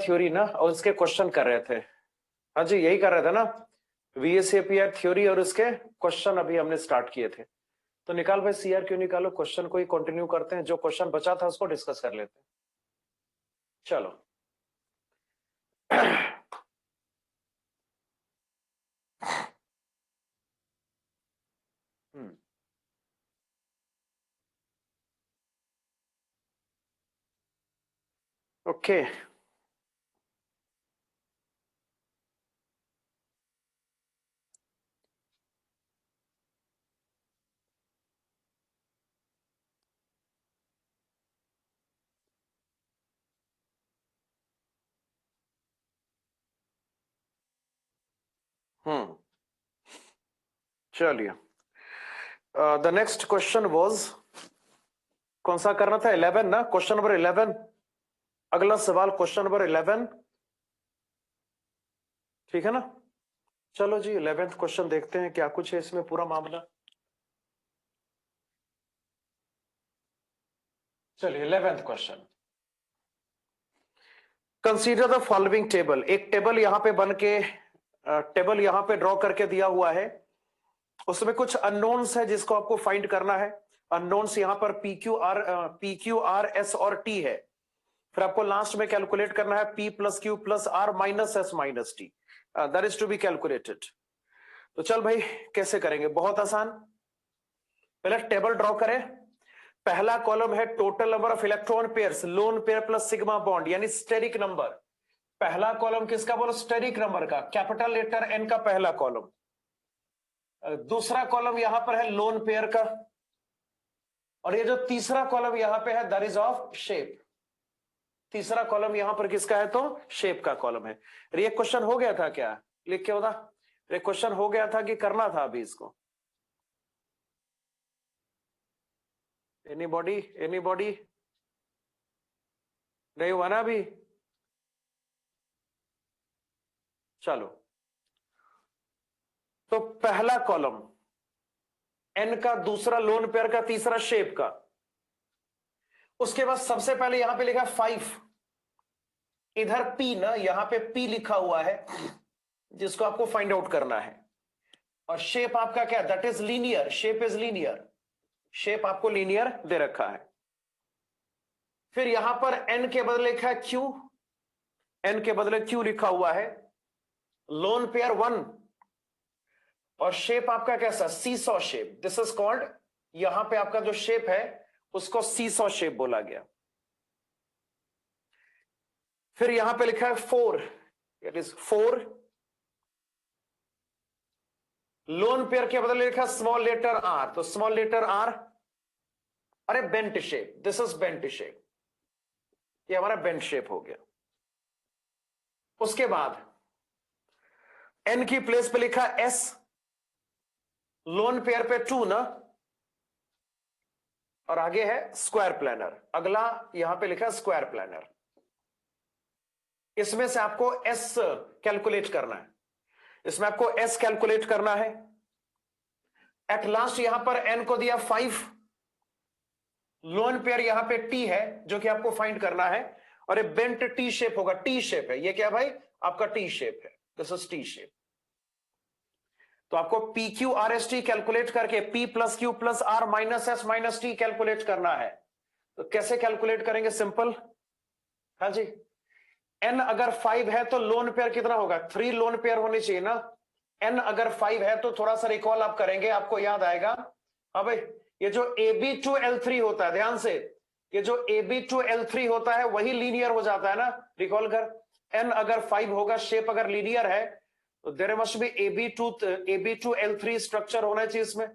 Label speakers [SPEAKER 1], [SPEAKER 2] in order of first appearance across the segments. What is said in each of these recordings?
[SPEAKER 1] Theory ना, और उसके क्वेश्चन कर रहे थे। हाँ जी, यही कर रहे थे ना, VSAPI थ्योरी और उसके क्वेश्चन अभी हमने स्टार्ट किए थे। तो निकाल भाई CR क्यों निकालो, क्वेश्चन को ही कंटिन्यू करते हैं, जो क्वेश्चन बचा था उसको डिस्कस कर लेते हैं। चलो ओके चलिए, द नेक्स्ट क्वेश्चन वाज, कौन सा करना था? 11 ना, क्वेश्चन नंबर 11। अगला सवाल क्वेश्चन नंबर 11, ठीक है ना? चलो जी 11th क्वेश्चन देखते हैं क्या कुछ है इसमें पूरा मामला। चलिए 11th question, consider the following table. एक टेबल यहां पे बन के, टेबल यहां पे ड्रॉ करके दिया हुआ है, उसमें कुछ अननोन्स है जिसको आपको फाइंड करना है। अननोन्स यहां पर PQR S और T है। फिर आपको लास्ट में कैलकुलेट करना है P+Q+R -S -T, that is to be calculated. तो चल भाई कैसे करेंगे, बहुत आसान। पहले टेबल ड्रॉ करें। पहला कॉलम है total number of electron pairs, lone pair plus sigma bond, यानी स्टेरिक नंबर। पहला कॉलम किसका बोलो? स्टेरिक नंबर का, कैपिटल लेटर N का पहला कॉलम। दूसरा कॉलम यहां पर है लोन पेयर का, और ये जो तीसरा कॉलम यहां पे है दैट इज ऑफ शेप। तीसरा कॉलम यहां पर किसका है? तो शेप का कॉलम है। ये क्वेश्चन हो गया था क्या? लिख के बता, ये क्वेश्चन हो गया था कि करना था अभी इसको? Anybody anybody? नहीं हुआ ना अभी? चलो, तो पहला कॉलम एन का, दूसरा लोन पेयर का, तीसरा शेप का। उसके बाद सबसे पहले यहां पे लिखा 5, इधर P ना, यहां पे P लिखा हुआ है जिसको आपको फाइंड आउट करना है। और शेप आपका क्या? That is linear, shape is linear, shape आपको लीनियर दे रखा है। फिर यहां पर N के बदले लिखा है Q, N के बदले Q लिखा हुआ है। लोन पेयर 1, और शेप आपका कैसा? Seesaw shape, this is called, यहां पे आपका जो शेप है उसको सीसॉ शेप बोला गया। फिर यहां पे लिखा है 4, इट इज 4। लोन पेयर के बदले लिखा स्मॉल लेटर R, तो स्मॉल लेटर R, अरे bent shape, this is bent shape, ये हमारा बेंट शेप हो गया। उसके बाद N की प्लेस पे लिखा S, लोन पेयर पे 2 ना, और आगे है स्क्वायर प्लानर। अगला यहां पे लिखा स्क्वायर प्लानर, इसमें से आपको S कैलकुलेट करना है, इसमें आपको S कैलकुलेट करना है। एट लास्ट यहां पर N को दिया 5, लोन पेयर यहां पे T है जो कि आपको फाइंड करना है, और ये बेंट T शेप होगा, T शेप है ये, क्या भाई? आपका T शेप है, दिस इज T शेप। तो आपको PQRST कैलकुलेट करके P+Q+R -S -T कैलकुलेट करना है। तो कैसे कैलकुलेट करेंगे? सिंपल, हाँ जी, N अगर 5 है तो लोन पेयर कितना होगा? 3 लोन पेयर होनी चाहिए ना। N अगर 5 है तो थोड़ा सा रिकॉल आप करेंगे, आपको याद आएगा। हाँ भाई, ये जो AB2L3 होता है, ध्यान से, ये जो AB2L3 होता है वही लीनियर हो जाता है ना, रिकॉल कर। N अगर 5 होगा, शेप अगर लीनियर है, तो there must B AB2L3 structure होना चाहिए इसमें।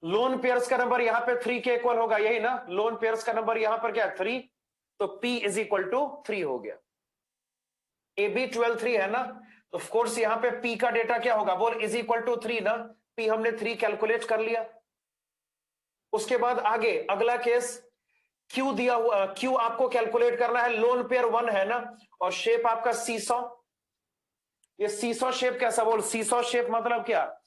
[SPEAKER 1] लोन पेयर्स का नंबर यहां पे 3 के इक्वल होगा, यही ना? लोन पेयर्स का नंबर यहां पर क्या है? 3, तो P इज इक्वल टू 3 हो गया। AB12 3 है ना, तो ऑफ कोर्स यहां पे P का डेटा क्या होगा? बोल, इज इक्वल टू 3 ना। P हमने 3 कैलकुलेट कर लिया। उसके बाद आगे अगला केस, Q दिया हुआ, Q आपको कैलकुलेट करना है, लोन पेयर 1 है ना, और शेप आपका सीसॉ। ये सीसॉ शेप कैसा? बोल, सीसॉ शेप मतलब क्या?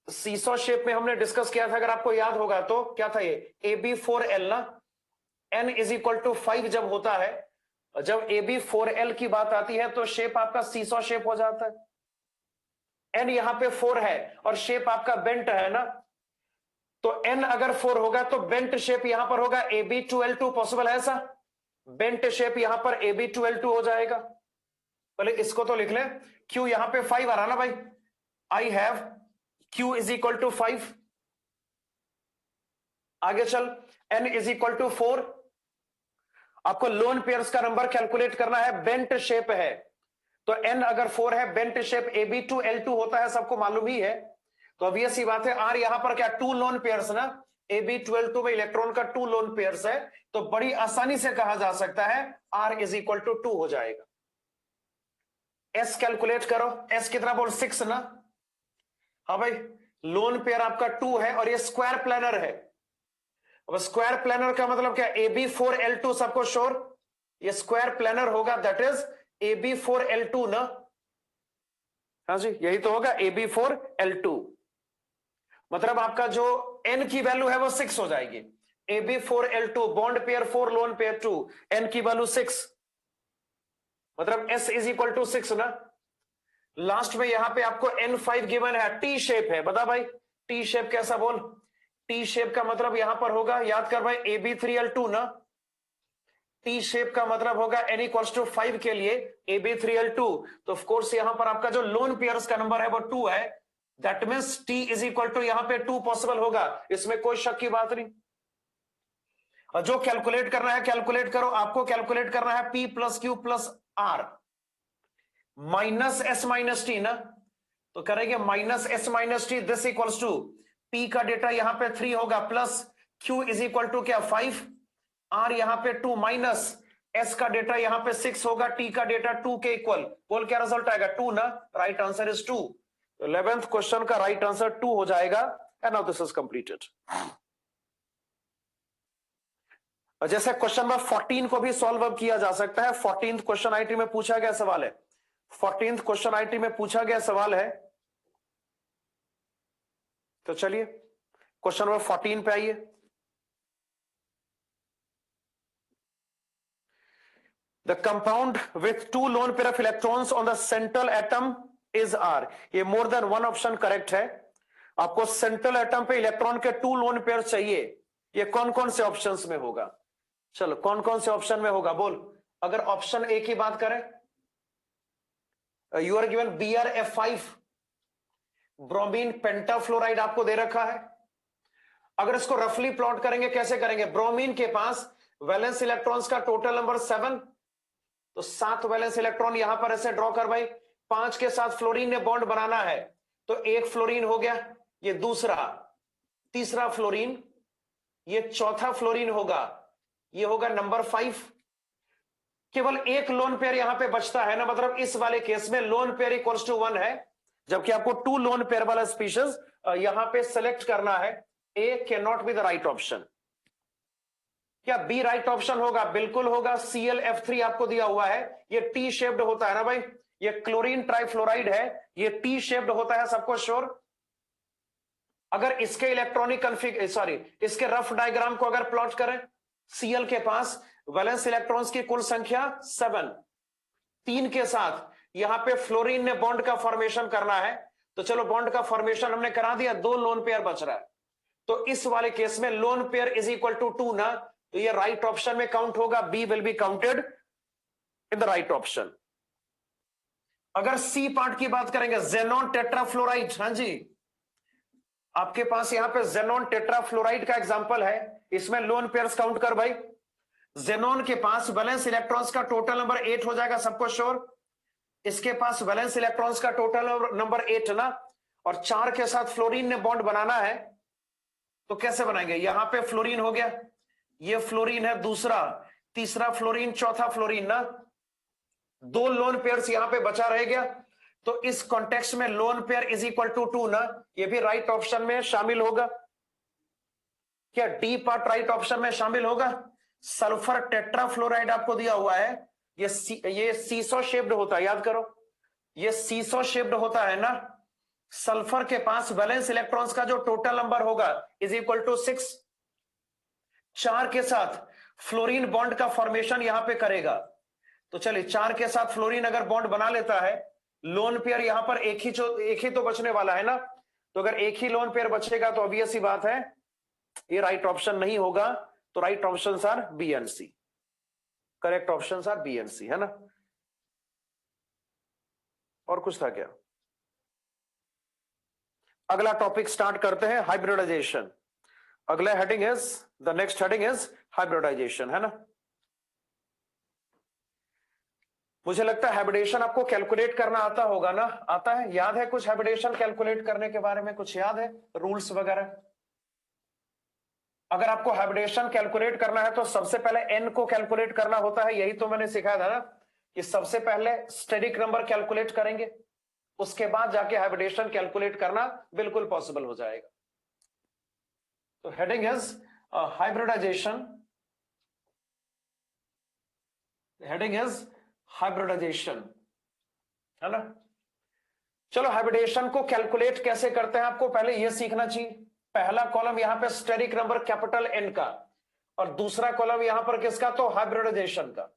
[SPEAKER 1] सीसॉ शेप में हमने डिस्कस किया था, अगर आपको याद होगा तो, क्या था ये? AB4L ना, N इज इक्वल टू 5 जब होता है जब AB4L की बात आती है तो शेप आपका सीसॉ शेप हो जाता है। N यहां पे 4 है और शेप आपका बेंट है ना, तो N अगर 4 होगा तो बेंट शेप यहां पर होगा AB2L2। पॉसिबल है ऐसा? बेंट शेप यहां पर AB2L2 हो जाएगा। पहले इसको तो लिख ले। Q यहां पे 5 आ रहा ना भाई, I have Q is equal to 5। आगे चल, N इज इक्वल टू 4। आपको लोन पेयर्स का नंबर कैलकुलेट करना है, बेंट शेप है तो N अगर 4 है, बेंट शेप AB2L2 होता है, सबको मालूम ही है। तो अब ये सी बात है, R यहां पर क्या 2 लोन पेयर्स ना, AB2L2 में इलेक्ट्रॉन का 2 लोन पेयर्स है, तो बड़ी आसानी से कहा जा सकता है R इज इक्वल टू 2 हो जाएगा। S कैलकुलेट करो, S कितना बोल 6 ना। हाँ भाई, लोन पेयर आपका 2 है और ये स्क्वायर प्लानर है। अब स्क्वायर प्लानर का मतलब क्या, AB4L2 सबको श्योर, ये स्क्वायर प्लानर होगा, दैट इज AB4L2 ना। हाँ जी, यही तो होगा AB4L2। मतलब आपका जो N की वैल्यू है वो 6 हो जाएगी। AB4L2 bond pair 4 lone pair 2, N की वैल्यू 6, मतलब S इज इक्वल टू 6 ना। लास्ट में यहां पे आपको N5 गिवन है, टी शेप है, बता भाई टी शेप कैसा बोल। टी शेप का मतलब यहां पर होगा, याद कर भाई, AB3L2 ना। टी शेप का मतलब होगा N इक्वल्स टू 5 के लिए AB3L2, तो ऑफ कोर्स यहां पर आपका जो लोन पेयर्स का नंबर है वो 2 है, that means T is equal to यहां पे 2 पॉसिबल होगा, इसमें कोई शक की बात नहीं। और जो कैलकुलेट करना है कैलकुलेट करो, आपको कैलकुलेट करना है P plus Q plus R minus S minus T ना, तो करेंगे minus S minus T, this equals to P का डेटा यहां पे 3 होगा, plus Q is equal to क्या 5, R यहां पे 2 माइनस S का डेटा यहां पे 6 होगा, T का डेटा 2 के इक्वल, बोल क्या रिजल्ट आएगा 2 ना, right answer is 2। 11th question का राइट आंसर 2 हो जाएगा। And now this is completed. जैसे क्वेश्चन नंबर 14 को भी सॉल्व अब किया जा सकता है। 14th क्वेश्चन आईटी में पूछा गया सवाल है, 14th क्वेश्चन आईटी में पूछा गया सवाल है। तो चलिए क्वेश्चन नंबर 14 पे आइए। The compound with 2 lone pair of electrons on the central atom is R। ये more than one option correct है। आपको सेंट्रल एटम पे इलेक्ट्रॉन के 2 लोन पेयर चाहिए, ये कौन कौन से ऑप्शंस में होगा? चलो कौन कौन से ऑप्शन में होगा बोल। अगर ऑप्शन ए की बात करें, you are given BrF5 bromine pentafluoride आपको दे रखा है। अगर इसको रफली प्लॉट करेंगे, कैसे करेंगे, ब्रोमीन के पास वैलेंस इलेक्ट्रॉन्स का टोटल नंबर 7, तो 7 वैलेंस इलेक्ट्रॉन यहां पर ऐसे ड्रॉ कर भाई, 5 के साथ फ्लोरीन ने बॉन्ड बनाना है, तो एक फ्लोरीन हो गया, ये दूसरा, तीसरा फ्लोरीन, ये चौथा फ्लोरीन होगा, ये होगा नंबर 5। केवल एक लोन पेयर यहां पे बचता है ना, मतलब इस वाले केस में लोन पेयर इक्वल्स टू 1 है, जबकि आपको 2 लोन पेयर वाला स्पीशीज यहां पे सेलेक्ट करना है। A can not be the right option. क्या बी राइट ऑप्शन होगा? बिल्कुल होगा। ClF3 आपको दिया हुआ है, ये टी शेप्ड होता है ना भाई, ये क्लोरीन ट्राइफ्लोराइड है, ये टी शेप्ड होता है, सबको श्योर। अगर इसके इलेक्ट्रॉनिक इसके रफ डायग्राम को अगर प्लॉट करें, Cl के पास वैलेंस इलेक्ट्रॉन्स की कुल संख्या 7, 3 के साथ यहां पे फ्लोरीन ने बॉन्ड का फॉर्मेशन करना है, तो चलो बॉन्ड का फॉर्मेशन हमने करा दिया, 2 लोन पेयर बच रहा है, तो इस वाले केस में lone pair is equal to 2 ना, तो ये राइट ऑप्शन में काउंट होगा, B will be counted in the right option. अगर सी पार्ट की बात करेंगे, जेनॉन टेट्राफ्लोराइड, हाँ जी, आपके पास यहां पे जेनॉन टेट्राफ्लोराइड का एग्जांपल है, इसमें लोन पेयर्स काउंट कर भाई। जेनॉन के पास वैलेंस इलेक्ट्रॉन्स का टोटल नंबर 8 हो जाएगा, सबको श्योर। इसके पास वैलेंस इलेक्ट्रॉन्स का टोटल नंबर 8 ना, और 4 के साथ फ्लोरीन ने बॉन्ड बनाना है, तो कैसे बनाएंगे, यहां पे फ्लोरीन हो गया, ये फ्लोरीन है दूसरा, तीसरा फ्लोरीन, चौथा फ्लोरीन ना, 2 लोन पेयर्स यहां पे बचा रह गया, तो इस कॉन्टेक्स्ट में lone pair is equal to 2 ना, ये भी राइट ऑप्शन में शामिल होगा। क्या डी पार्ट राइट ऑप्शन में शामिल होगा? सल्फर टेट्राफ्लोराइड आपको दिया हुआ है, ये सीसो शेप्ड होता है, याद करो, ये सीसो शेप्ड होता है ना। सल्फर के पास वैलेंस इलेक्ट्रॉन्स का जो टोटल नंबर होगा इज इक्वल टू 6, 4 के साथ फ्लोरीन बॉन्ड का फॉर्मेशन यहां पे करेगा, तो चलिए 4 के साथ फ्लोरीन अगर बॉन्ड बना लेता है, लोन पेयर यहां पर एक ही तो बचने वाला है ना, तो अगर एक ही लोन पेयर बचेगा तो ऑब्वियस सी बात है ये राइट ऑप्शन नहीं होगा, तो right option are B and C, correct option are B and C, है ना। और कुछ था क्या? अगला टॉपिक स्टार्ट करते हैं, हाइब्रिडाइजेशन। अगला heading is, the next heading is hybridisation, है ना। मुझे लगता है हाइब्रिडेशन आपको कैलकुलेट करना आता होगा ना, आता है, याद है कुछ हाइब्रिडेशन कैलकुलेट करने के बारे में, कुछ याद है रूल्स वगैरह? अगर आपको हाइब्रिडेशन कैलकुलेट करना है तो सबसे पहले एन को कैलकुलेट करना होता है, यही तो मैंने सिखाया था ना कि सबसे पहले स्टेरिक नंबर कैलकुलेट करेंगे, उसके बाद जाके हाइब्रिडेशन कैलकुलेट करना बिल्कुल पॉसिबल हो जाएगा। तो heading is hybridisation, heading is hybridisation, है ना। चलो हाइब्रिडेशन को कैलकुलेट कैसे करते हैं आपको पहले यह सीखना चाहिए। पहला कॉलम यहां पे स्टेरिक नंबर कैपिटल एन का, और दूसरा कॉलम यहां पर किसका, तो हाइब्रिडाइजेशन का।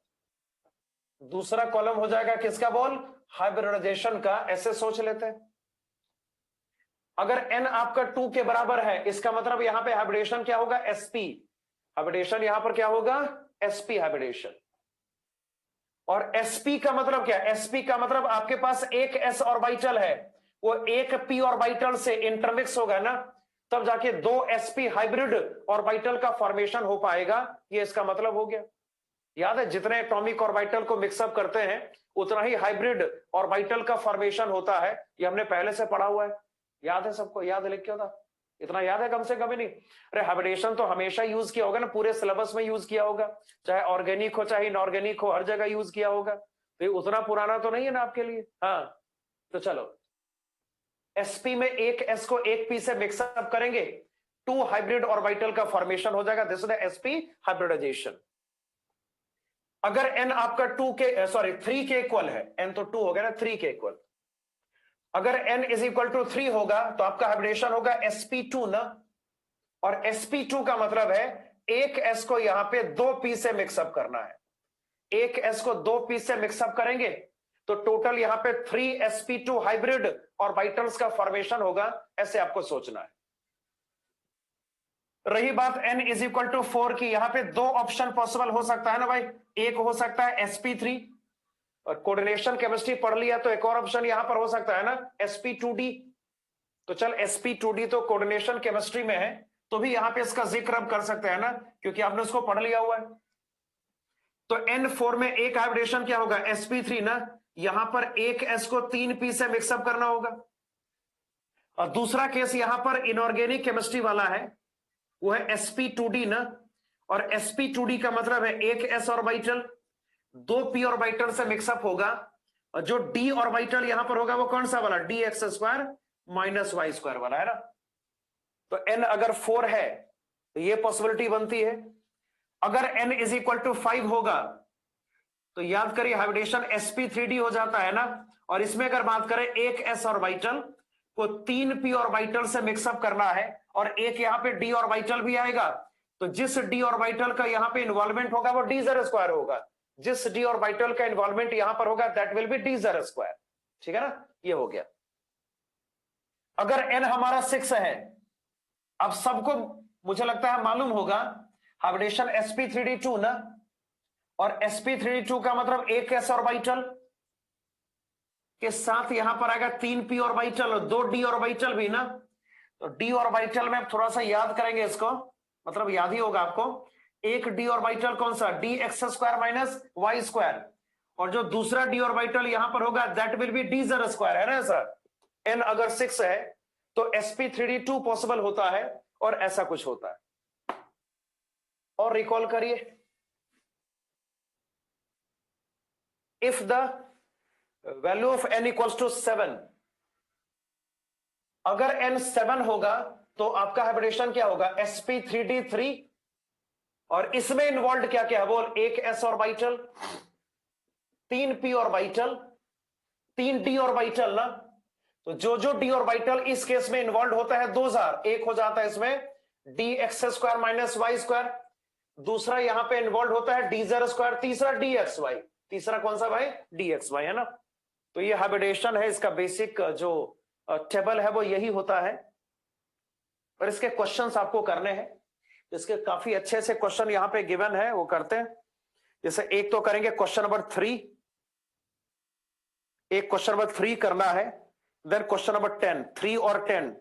[SPEAKER 1] दूसरा कॉलम हो जाएगा किसका, बोल, हाइब्रिडाइजेशन का। ऐसे सोच लेते हैं, अगर एन आपका 2 के बराबर है, इसका मतलब यहां पे हाइब्रिडेशन क्या होगा, एसपी। हाइब्रिडेशन यहां पर क्या होगा, एसपी हाइब्रिडेशन। और एसपी का मतलब क्या, एसपी का मतलब आपके पास एक एस ऑर्बिटल है, वो एक पी ऑर्बिटल से इंटरमिक्स होगा ना, तब जाके 2 sp हाइब्रिड ऑर्बिटल का फॉर्मेशन हो पाएगा, ये इसका मतलब हो गया। याद है जितने एटॉमिक ऑर्बिटल को मिक्सअप करते हैं उतना ही हाइब्रिड ऑर्बिटल का फॉर्मेशन होता है, ये हमने पहले से पढ़ा हुआ है, याद है सबको, याद है, लिख क्यों था, इतना याद है कम से कम ही नहीं। अरे हाइब्रिडेशन तो हमेशा यूज किया होगा ना, पूरे सिलेबस में यूज किया होगा, चाहे ऑर्गेनिक हो चाहे इनऑर्गेनिक हो, हर जगह यूज किया होगा, तो उतना पुराना तो नहीं है ना आपके लिए। हाँ तो चलो, एसपी में एक एस को एक पी से मिक्सअप करेंगे, 2 हाइब्रिड ऑर्बिटल का फॉर्मेशन हो जाएगा, दिस इज एसपी हाइब्रिडाइजेशन। अगर एन आपका 3 के इक्वल है, एन तो 2 हो गया ना, 3 के इक्वल, अगर n इज इक्वल टू 3 होगा तो आपका हाइब्रिडेशन होगा sp2 ना, और sp2 का मतलब है एक s को यहां पे 2p से मिक्सअप करना है, एक s को 2p से मिक्सअप करेंगे तो टोटल यहां पे 3sp2 हाइब्रिड ऑर्बिटल्स का फॉर्मेशन होगा, ऐसे आपको सोचना है। रही बात n इज इक्वल टू 4 की, यहां पे 2 ऑप्शन पॉसिबल हो सकता है ना भाई, एक हो सकता है sp3, और कोऑर्डिनेशन केमिस्ट्री पढ़ लिया तो एक और ऑप्शन यहां पर हो सकता है ना sp2d। तो चल sp2d तो कोऑर्डिनेशन केमिस्ट्री में है, तो भी यहां पे इसका जिक्र अब कर सकते हैं ना, क्योंकि आपने उसको पढ़ लिया हुआ है। तो n4 में एक हाइब्रिडेशन क्या होगा, sp3 ना, यहां पर एक s को 3p से मिक्सअप करना होगा। और दूसरा केस यहां पर इनऑर्गेनिक केमिस्ट्री वाला है, वो है sp2d ना, और sp2d का मतलब है एक s ऑर्बिटल 2p ऑर्बिटल से मिक्सअप होगा, और जो d ऑर्बिटल यहां पर होगा वो कौन सा वाला, dx² माइनस y² वाला, है ना। तो n अगर 4 है तो ये पॉसिबिलिटी बनती है। अगर n इज इक्वल टू 5 होगा तो याद करिए हाइब्रिडेशन sp3d हो जाता है ना, और इसमें अगर बात करें एक s ऑर्बिटल को 3p ऑर्बिटल से मिक्सअप करना है, और एक यहां पे d ऑर्बिटल भी आएगा, तो जिस d ऑर्बिटल का यहां पे इन्वॉल्वमेंट होगा वो d² होगा, जिस d ऑर्बिटल का इन्वॉल्वमेंट यहां पर होगा दैट विल बी d², ठीक है ना, ये हो गया। अगर n हमारा 6 है, अब सबको मुझे लगता है मालूम होगा हाइब्रिडेशन sp3d2 ना, और sp3d2 का मतलब एक s ऑर्बिटल के साथ यहां पर आएगा 3p ऑर्बिटल और 2d ऑर्बिटल भी ना, तो d ऑर्बिटल में थोड़ा सा याद करेंगे इसको, मतलब याद ही होगा आपको, एक d ऑर्बिटल कौन सा, dx² माइनस y², और जो दूसरा d ऑर्बिटल यहां पर होगा दैट विल बी d², है ना ऐसा। n अगर 6 है तो sp3d2 पॉसिबल होता है, और ऐसा कुछ होता है। और रिकॉल करिए, if the value of n equals to 7, अगर n 7 होगा तो आपका हाइब्रिडेशन क्या होगा, sp3d3, और इसमें इन्वॉल्व क्या क्या है बोल, एक s orbital, 3p orbital, 3d orbital ना, तो जो जो d ऑर्बिटल इस केस में इन्वॉल्व होता है 2000, एक हो जाता है इसमें dx² माइनस y², दूसरा यहां पे इन्वॉल्व होता है d², तीसरा dxy, तीसरा कौन सा भाई, DXY, है ना। तो ये हाइब्रिडेशन है, इसका बेसिक जो टेबल है वो यही होता है। और इसके क्वेश्चंस आपको करने हैं, इसके काफी अच्छे से क्वेश्चन यहां पे गिवन है, वो करते हैं। जैसे एक तो करेंगे क्वेश्चन नंबर 3, एक क्वेश्चन नंबर 3 करना है। देन क्वेश्चन नंबर 10, 3 और 10,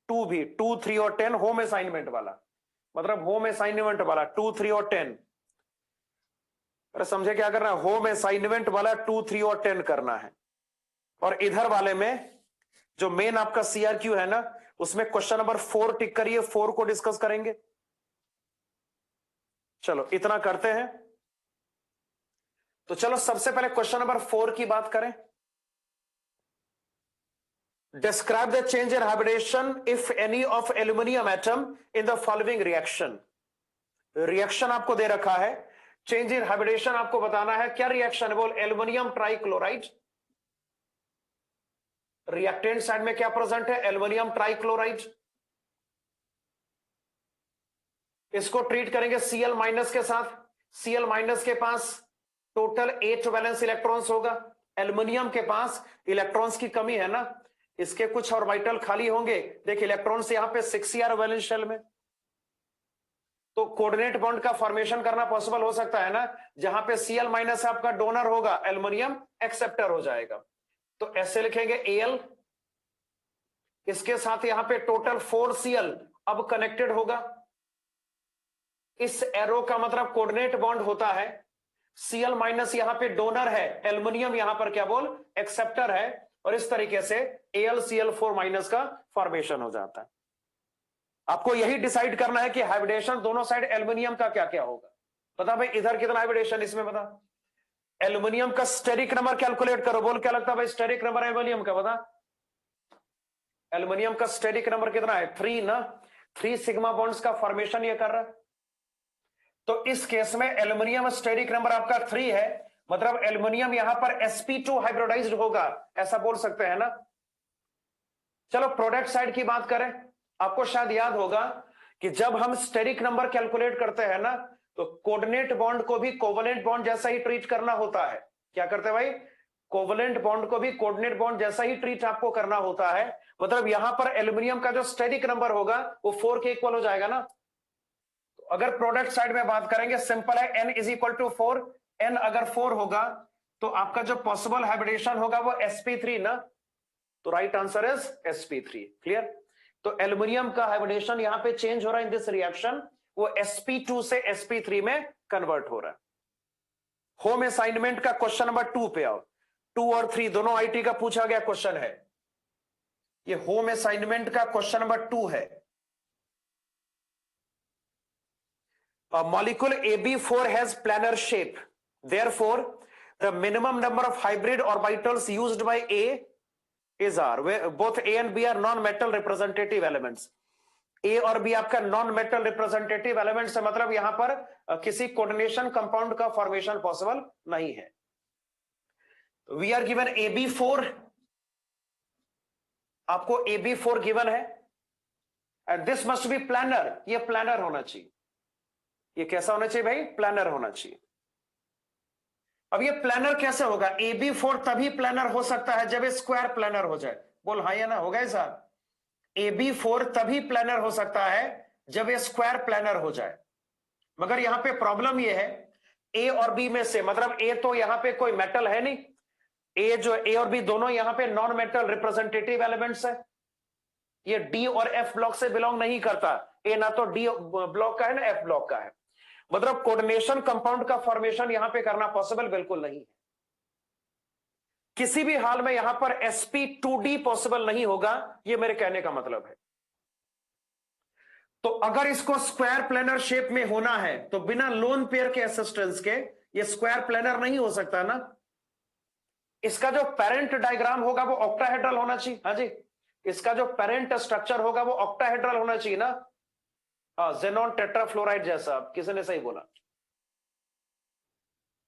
[SPEAKER 1] 2 भी, 2, 3 और 10 होम असाइनमेंट वाला, मतलब होम असाइनमेंट वाला 2, 3 और 10। अरे समझे क्या करना है, होम असाइनमेंट वाला 2, 3 और 10 करना है। और इधर वाले में जो मेन आपका CRQ है ना, उसमें क्वेश्चन नंबर 4 टिक करिए, 4 को डिस्कस करेंगे। चलो इतना करते हैं। तो चलो सबसे पहले क्वेश्चन नंबर 4 की बात करें। Describe the change in hybridisation if any of aluminium atom in the following reaction. Reaction आपको दे रखा है, चेंज इन हाइब्रिडेशन आपको बताना है। क्या रिएक्शन है, बोल एल्यूमिनियम ट्राइक्लोराइड। रिएक्टेंट साइड में क्या प्रेजेंट है, एल्यूमिनियम ट्राइक्लोराइड। इसको ट्रीट करेंगे Cl- के साथ। Cl- के पास टोटल 8 वैलेंस इलेक्ट्रॉन्स होगा। एल्युमिनियम के पास इलेक्ट्रॉन्स की कमी है ना, इसके कुछ ऑर्बिटल खाली होंगे। देखिए इलेक्ट्रॉन्स यहां पे 6r वैलेंस शेल में, तो कोऑर्डिनेट बॉन्ड का फॉर्मेशन करना पॉसिबल हो सकता है ना। जहां पे Cl- आपका डोनर होगा, एल्युमिनियम एक्सेप्टर हो जाएगा। तो ऐसे लिखेंगे Al, इसके साथ यहां पे टोटल 4Cl अब कनेक्टेड होगा। इस एरो का मतलब कोऑर्डिनेट बॉन्ड होता है। Cl- यहां पे डोनर है, एल्युमिनियम यहां पर क्या बोल, एक्सेप्टर है। और इस तरीके से AlCl4- का फॉर्मेशन हो जाता है। आपको यही डिसाइड करना है कि हाइब्रिडेशन दोनों साइड एल्युमिनियम का क्या क्या होगा। बता भाई इधर कितना हाइब्रिडेशन, इसमें बता। एल्युमिनियम का स्टेरिक नंबर कैलकुलेट करो, बोल क्या लगता है भाई स्टेरिक नंबर एल्युमिनियम का, बता। एल्युमिनियम का स्टेरिक नंबर कितना है, 3 ना। 3 सिग्मा बॉन्ड्स का फॉर्मेशन ये कर रहा है। तो इस केस में एल्युमिनियम स्टेरिक नंबर आपका 3 है, मतलब एल्युमिनियम यहां पर sp2 हाइब्रिडाइज्ड होगा, ऐसा बोल सकते हैं ना। चलो प्रोडक्ट साइड की बात करें। आपको शायद याद होगा कि जब हम स्टेरिक नंबर कैलकुलेट करते हैं ना, तो कोऑर्डिनेट बॉन्ड को भी कोवलेंट बॉन्ड जैसा ही ट्रीट करना होता है। क्या करते हैं भाई, कोवलेंट बॉन्ड को भी कोऑर्डिनेट बॉन्ड जैसा ही ट्रीट आपको करना होता है। मतलब यहां पर एल्युमिनियम का जो स्टेरिक नंबर होगा वो 4 के इक्वल हो जाएगा ना। अगर प्रोडक्ट साइड में बात करेंगे, सिंपल है, n is equal to 4। n अगर 4 होगा तो आपका जो पॉसिबल हाइब्रिडेशन होगा वो sp3 ना। तो right answer is sp3। Clear. तो एल्युमिनियम का हाइब्रिडेशन यहां पे चेंज हो रहा है इन दिस रिएक्शन, वो sp2 से sp3 में कन्वर्ट हो रहा है। होम असाइनमेंट का क्वेश्चन नंबर 2 पे आओ। 2 और 3 दोनों IT का पूछा गया क्वेश्चन है। ये होम असाइनमेंट का क्वेश्चन नंबर 2 है। A molecule AB4 has planar shape. Therefore, the minimum number of hybrid orbitals used by A is R. Where both A and B are non-metal representative elements. A और B आपका non metal representative elements है, मतलब यहां पर किसी coordination compound का formation possible नहीं है। वी आर गिवन AB4, आपको AB4 गिवन है, and this must be planar. ये प्लानर होना चाहिए। ये कैसा होना चाहिए भाई, प्लानर होना चाहिए। अब ये प्लानर कैसे होगा, AB4 तभी प्लानर हो सकता है जब स्क्वायर प्लानर हो जाए। बोल हाँ या ना, होगा ऐसा। AB4 तभी प्लानर हो सकता है जब ये स्क्वायर प्लानर हो जाए। मगर यहां पे प्रॉब्लम ये है, ए और बी में से, मतलब ए तो यहां पे कोई मेटल है नहीं, ए और बी दोनों यहां पे नॉन मेटल रिप्रेजेंटेटिव एलिमेंट्स है। ये डी और एफ ब्लॉक से बिलोंग नहीं करता। ए ना तो डी ब्लॉक का है ना एफ ब्लॉक का है। मतलब कोऑर्डिनेशन कंपाउंड का फॉर्मेशन यहां पे करना पॉसिबल बिल्कुल नहीं है। किसी भी हाल में यहां पर sp2d पॉसिबल नहीं होगा, ये मेरे कहने का मतलब है। तो अगर इसको स्क्वायर प्लेनर शेप में होना है तो बिना लोन पेयर के असिस्टेंस के ये स्क्वायर प्लेनर नहीं हो सकता ना। इसका जो पेरेंट डायग्राम होगा वो ऑक्टाहेड्रल होना चाहिए। हाँ जी, इसका जो पेरेंट स्ट्रक्चर होगा वो ऑक्टाहेड्रल होना चाहिए ना। जेनॉन टेट्राफ्लोराइड जैसा, किसी ने सही बोला।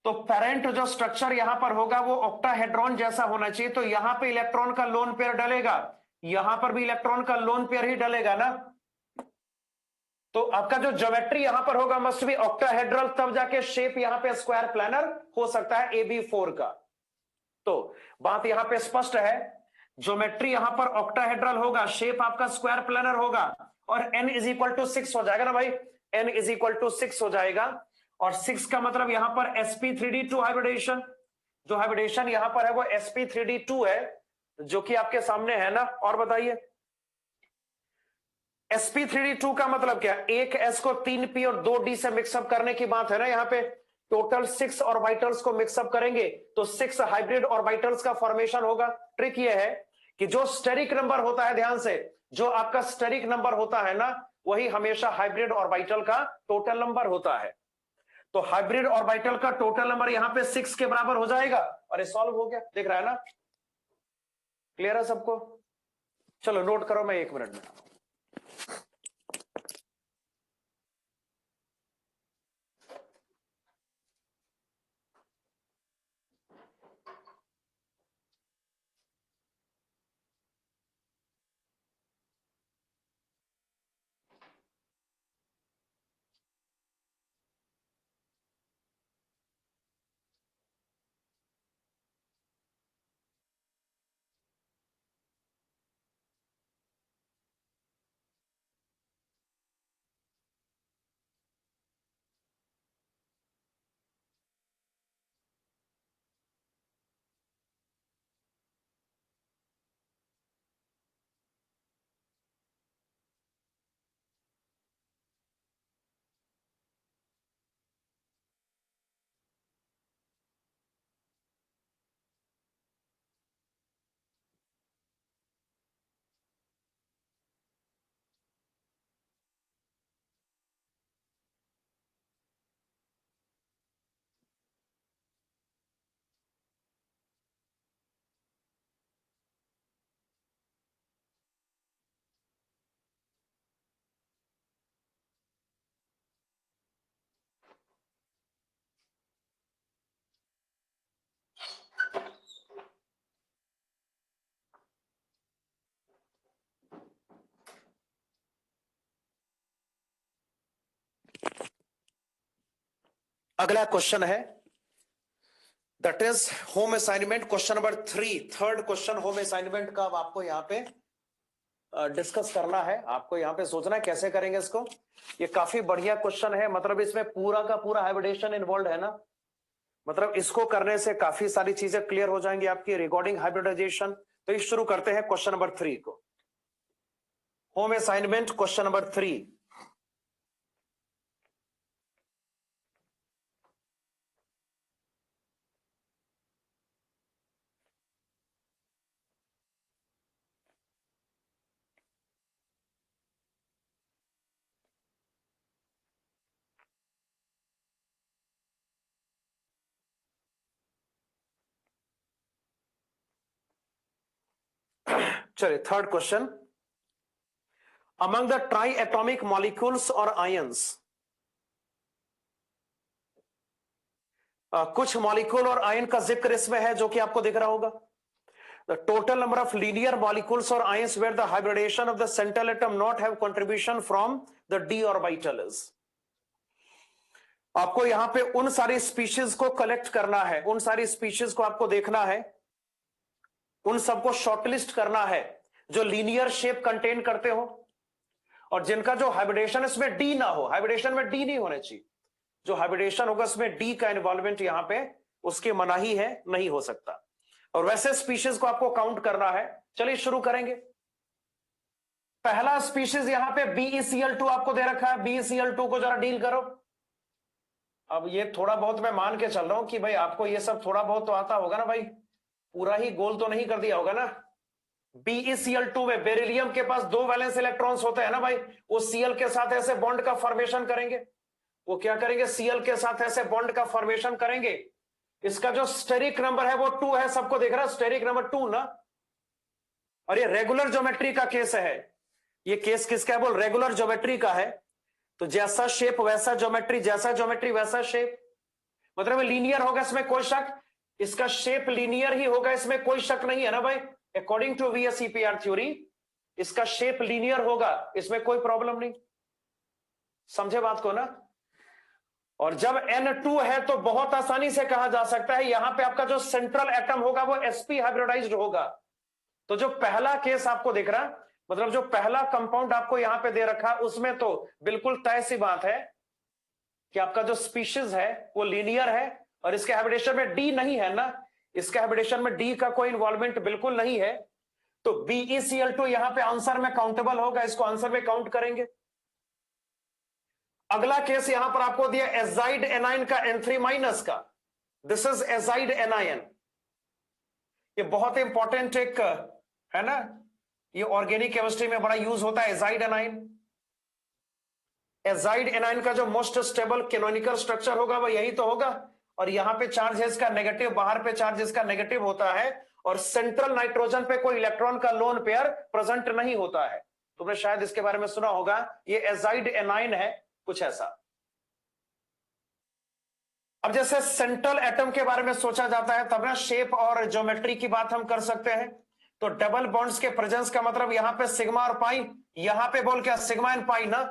[SPEAKER 1] तो पेरेंट जो स्ट्रक्चर यहां पर होगा वो ऑक्टाहेड्रॉन जैसा होना चाहिए। तो यहां पे इलेक्ट्रॉन का लोन पेयर डलेगा, यहां पर भी इलेक्ट्रॉन का लोन पेयर ही डलेगा ना। तो आपका जो ज्योमेट्री यहां पर होगा मस्ट बी ऑक्टाहेड्रल, तब जाके शेप यहां पे स्क्वायर प्लानर हो सकता है AB4 का। तो बात यहां पे स्पष्ट है, ज्योमेट्री यहां पर ऑक्टाहेड्रल होगा, शेप आपका स्क्वायर प्लानर होगा, और n इज इक्वल टू 6 हो जाएगा ना भाई, n इज इक्वल टू 6 हो जाएगा। और 6 का मतलब यहां पर sp3d2 हाइब्रिडेशन, जो हाइब्रिडेशन यहां पर है वो sp3d2 है, जो कि आपके सामने है ना। और बताइए sp3d2 का मतलब क्या, एक s को 3p और 2d से मिक्सअप करने की बात है ना। यहाँ पे टोटल 6 ऑर्बिटल्स को मिक्सअप करेंगे तो 6 हाइब्रिड ऑर्बिटल्स का फॉर्मेशन होगा। ट्रिक ये है कि जो स्टेरिक नंबर होता है, ध्यान से, जो आपका स्टेरिक नंबर होता है ना, वही हमेशा हाइब्रिड ऑर्बिटल का टोटल नंबर होता है। तो हाइब्रिड ऑर्बिटल का टोटल नंबर यहां पे 6 के बराबर हो जाएगा, और ये सॉल्व हो गया, दिख रहा है ना। क्लियर है सबको? चलो नोट करो, मैं 1 मिनट में। अगला क्वेश्चन है, that is home assignment question number 3, third question home assignment का। अब आपको यहाँ पे डिस्कस करना है, आपको यहाँ पे सोचना है कैसे करेंगे इसको। ये काफी बढ़िया क्वेश्चन है, मतलब इसमें पूरा का पूरा हाइब्रिडेशन इन्वॉल्व है ना। मतलब इसको करने से काफी सारी चीजें क्लियर हो जाएंगी आपकी रिगार्डिंग हाइब्रिडाइजेशन। तो ये शुरू करते हैं क्वेश्चन नंबर 3 को। Home assignment question number 3। चलिए third question, among the try atomic molecules और आयंस, कुछ मॉलिक्यूल और आयन का जिक्र इसमें है जो कि आपको दिख रहा होगा। The total number of linear molecules और ions where the hybridisation of the central atom not have contribution from the D orbital is. आपको यहां पे उन सारी स्पीशीज को कलेक्ट करना है, उन सारी स्पीशीज को आपको देखना है, उन सबको शॉर्टलिस्ट करना है जो लीनियर शेप कंटेन करते हो और जिनका जो हाइब्रिडेशन इसमें डी ना हो। हाइब्रिडेशन में डी नहीं होने चाहिए, जो हाइब्रिडेशन होगा उसमें डी का इन्वॉल्वमेंट यहां पे उसकी मनाही है, नहीं हो सकता। और वैसे स्पीशीज को आपको काउंट करना है। चलिए शुरू करेंगे। पहला स्पीशीज यहां पे BeCl2 आपको दे रखा है, BeCl2 को जरा डील करो। अब ये थोड़ा बहुत मैं मान के चल रहा हूं कि भाई आपको ये सब थोड़ा बहुत तो आता होगा ना भाई, पूरा ही गोल तो नहीं कर दिया होगा ना। BeCl2 में बेरिलियम के पास 2 वैलेंस इलेक्ट्रॉन्स होते हैं ना भाई, वो Cl के साथ ऐसे बॉन्ड का फॉर्मेशन करेंगे। वो क्या करेंगे, Cl के साथ ऐसे बॉन्ड का फॉर्मेशन करेंगे। इसका जो स्टेरिक नंबर है वो 2 है, सबको देख रहा है, स्टेरिक नंबर 2 ना। और ये रेगुलर ज्योमेट्री का केस है। ये केस किसका है, बोल रेगुलर ज्योमेट्री का है। तो जैसा शेप वैसा ज्योमेट्री, जैसा ज्योमेट्री वैसा शेप, मतलब लीनियर होगा, इसमें कोई शक, इसका शेप लीनियर ही होगा, इसमें कोई शक नहीं है ना भाई। अकॉर्डिंग टू VSEPR थ्योरी इसका शेप लीनियर होगा, इसमें कोई प्रॉब्लम नहीं। समझे बात को ना? और जब N2 है तो बहुत आसानी से कहा जा सकता है यहां पे आपका जो सेंट्रल एटम होगा वो sp हाइब्रिडाइज्ड होगा। तो जो पहला केस आपको दिख रहा, मतलब जो पहला कंपाउंड आपको यहां पे दे रखा, उसमें तो बिल्कुल तय सी बात है कि आपका जो स्पीशीज है वो लीनियर है, और इसके हैबिटेशन में डी नहीं है ना, इसके हैबिटेशन में डी का कोई इन्वॉल्वमेंट बिल्कुल नहीं है। तो BeCl2 यहां पे आंसर में काउंटेबल होगा, इसको आंसर में काउंट करेंगे। अगला केस यहां पर आपको दिया एजाइड एनाइन का N3- का, दिस इज एजाइड एनाइन। ये बहुत इंपॉर्टेंट एक है ना, ये ऑर्गेनिक केमिस्ट्री में बड़ा यूज होता है एजाइड एनाइन। एजाइड एनाइन का जो मोस्ट स्टेबल कैनोनिकल स्ट्रक्चर होगा वो यही तो होगा, और यहां पे चार्ज है इसका नेगेटिव, बाहर पे चार्ज इसका नेगेटिव होता है, और सेंट्रल नाइट्रोजन पे कोई इलेक्ट्रॉन का लोन पेयर प्रेजेंट नहीं होता है। तुमने शायद इसके बारे में सुना होगा, ये एजाइड एनाइन है, कुछ ऐसा। अब जैसे सेंट्रल एटम के बारे में सोचा जाता है तब ना शेप और ज्योमेट्री की बात हम कर सकते हैं। तो डबल बॉन्ड्स के प्रेजेंस का मतलब यहां पे सिग्मा और पाई, यहां पे बोल क्या सिग्मा एंड पाई ना।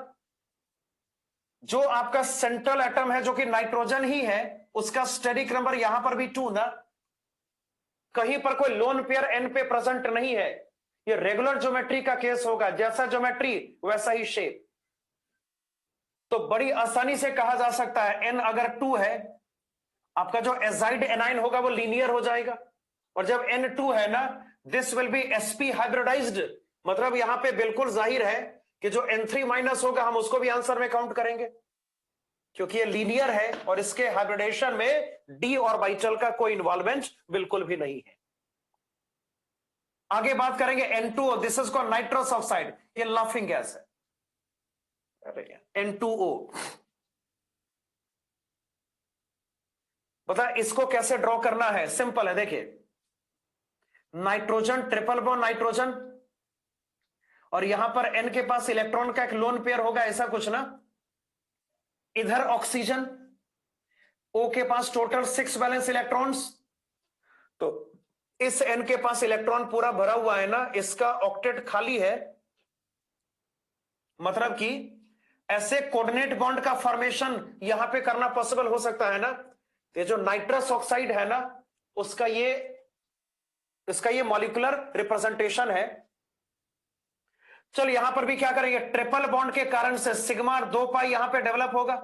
[SPEAKER 1] जो आपका सेंट्रल एटम है जो कि नाइट्रोजन ही है, उसका स्टेरिक नंबर यहां पर भी 2 ना, कहीं पर कोई लोन पेयर एन पे प्रेजेंट नहीं है। ये रेगुलर ज्योमेट्री का केस होगा, जैसा ज्योमेट्री वैसा ही शेप। तो बड़ी आसानी से कहा जा सकता है एन अगर 2 है, आपका जो एजाइड एनाइन होगा वो लीनियर हो जाएगा, और जब N2 है ना, this will be sp hybridised. मतलब यहां पे बिल्कुल जाहिर है कि जो N3- होगा हम उसको भी आंसर में काउंट करेंगे, क्योंकि ये लीनियर है और इसके हाइब्रिडेशन में d ऑर्बिटल का कोई इन्वॉल्वमेंट बिल्कुल भी नहीं है। आगे बात करेंगे N2O, this is called nitrous oxide, ये लाफिंग गैस है, N2O। बता इसको कैसे ड्रॉ करना है, सिंपल है, देखिए नाइट्रोजन, ट्रिपल बॉन्ड नाइट्रोजन, और यहां पर N के पास इलेक्ट्रॉन का एक लोन पेयर होगा, ऐसा कुछ ना। इधर ऑक्सीजन, O के पास टोटल 6 वैलेंस इलेक्ट्रॉन्स, तो इस N के पास इलेक्ट्रॉन पूरा भरा हुआ है ना, इसका ऑक्टेट खाली है, मतलब कि ऐसे कोऑर्डिनेट बॉन्ड का फॉर्मेशन यहां पे करना पॉसिबल हो सकता है ना। ये जो नाइट्रस ऑक्साइड है ना, उसका इसका ये मॉलिक्यूलर रिप्रेजेंटेशन है। चल यहां पर भी क्या करेंगे, ट्रिपल बॉन्ड के कारण से सिग्मा 2 पाई यहां पे डेवलप होगा।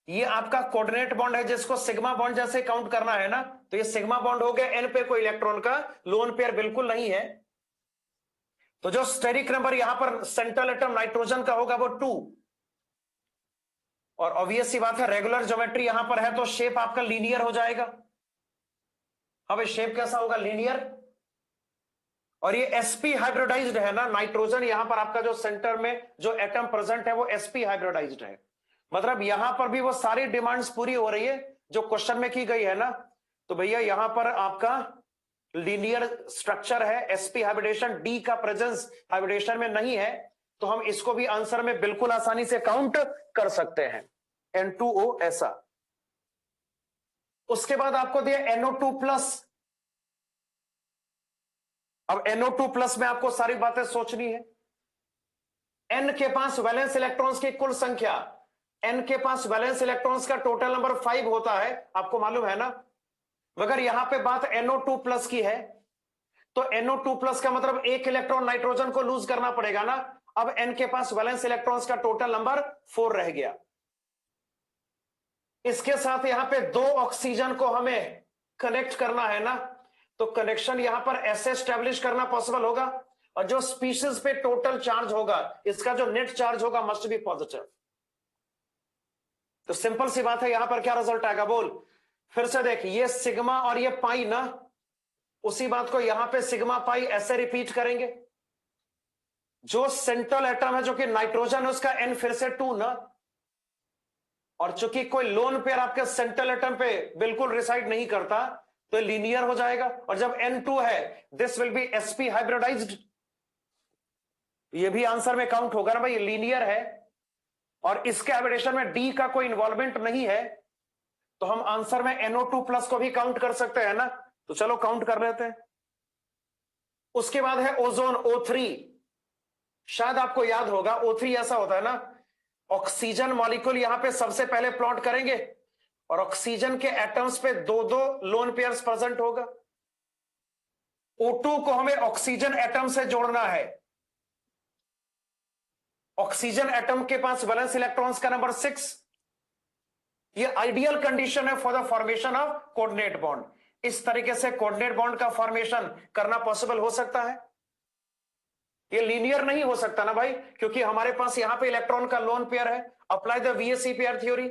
[SPEAKER 1] ये आपका कोऑर्डिनेट बॉन्ड है जिसको सिग्मा बॉन्ड जैसे काउंट करना है ना, तो ये सिग्मा बॉन्ड हो गया, एन पे कोई इलेक्ट्रॉन का लोन पेयर बिल्कुल नहीं है। तो जो स्टेरिक नंबर यहां पर सेंट्रल एटम नाइट्रोजन का होगा वो 2, और ऑब्वियस सी बात है रेगुलर ज्योमेट्री यहां पर है तो शेप आपका लीनियर हो जाएगा। अब शेप कैसा होगा, लीनियर। और ये sp हाइब्रिडाइज्ड है ना, नाइट्रोजन यहां पर आपका जो सेंटर में जो एटम प्रेजेंट है वो sp हाइब्रिडाइज्ड है, मतलब यहां पर भी वो सारी डिमांड्स पूरी हो रही है जो क्वेश्चन में की गई है ना। तो भैया यहां पर आपका लीनियर स्ट्रक्चर है, sp हाइब्रिडेशन, d का प्रेजेंस हाइब्रिडेशन में नहीं है, तो हम इसको भी आंसर में बिल्कुल आसानी से काउंट कर सकते हैं, N2O ऐसा। उसके बाद आपको दिया NO2+। अब NO2+ में आपको सारी बातें सोचनी है। N के पास वैलेंस इलेक्ट्रॉन्स की कुल संख्या, N के पास वैलेंस इलेक्ट्रॉन्स का टोटल नंबर 5 होता है, आपको मालूम है ना। मगर यहां पे बात NO2+ की है, तो NO2+ का मतलब एक इलेक्ट्रॉन नाइट्रोजन को लूज करना पड़ेगा ना। अब N के पास वैलेंस इलेक्ट्रॉन्स का टोटल नंबर 4 रह गया। इसके साथ यहां पे 2 ऑक्सीजन को हमें कनेक्ट करना है ना, तो कनेक्शन यहां पर ऐसे स्टैब्लिश करना पॉसिबल होगा, और जो स्पीशीज पे टोटल चार्ज होगा इसका जो नेट चार्ज होगा मस्ट बी पॉजिटिव। तो सिंपल सी बात है, यहां पर क्या रिजल्ट आएगा बोल, फिर से देख, ये सिग्मा और ये पाई ना, उसी बात को यहां पे सिग्मा पाई ऐसे रिपीट करेंगे। जो सेंट्रल एटम है जो कि नाइट्रोजन है उसका N फिर से 2 ना, और चूंकि कोई लोन पेयर आपके सेंट्रल एटम पे बिल्कुल रिसाइड नहीं करता तो लीनियर हो जाएगा, और जब N2 है this will be sp hybridised, ये भी आंसर में काउंट होगा ना भाई, लीनियर है और इसके हाइब्रिडेशन में D का कोई इन्वॉल्वमेंट नहीं है, तो हम आंसर में NO2+ को भी काउंट कर सकते हैं ना। तो चलो काउंट कर लेते हैं। उसके बाद है ओजोन O3, शायद आपको याद होगा O3 ऐसा होता है ना, ऑक्सीजन मॉलिक्यूल यहां पे सबसे पहले प्लॉट करेंगे और ऑक्सीजन के एटम्स पे दो दो लोन पेयर्स प्रेजेंट होगा। O2 को हमें ऑक्सीजन एटम से जोड़ना है। ऑक्सीजन एटम के पास वैलेंस इलेक्ट्रॉन्स का नंबर 6। ये आइडियल कंडीशन है for the formation of coordinate bond. इस तरीके से कोऑर्डिनेट बॉन्ड का फॉर्मेशन करना पॉसिबल हो सकता है। ये लीनियर नहीं हो सकता ना भाई, क्योंकि हमारे पास यहां पे इलेक्ट्रॉन का लोन पेयर है। Apply the VSC pair theory.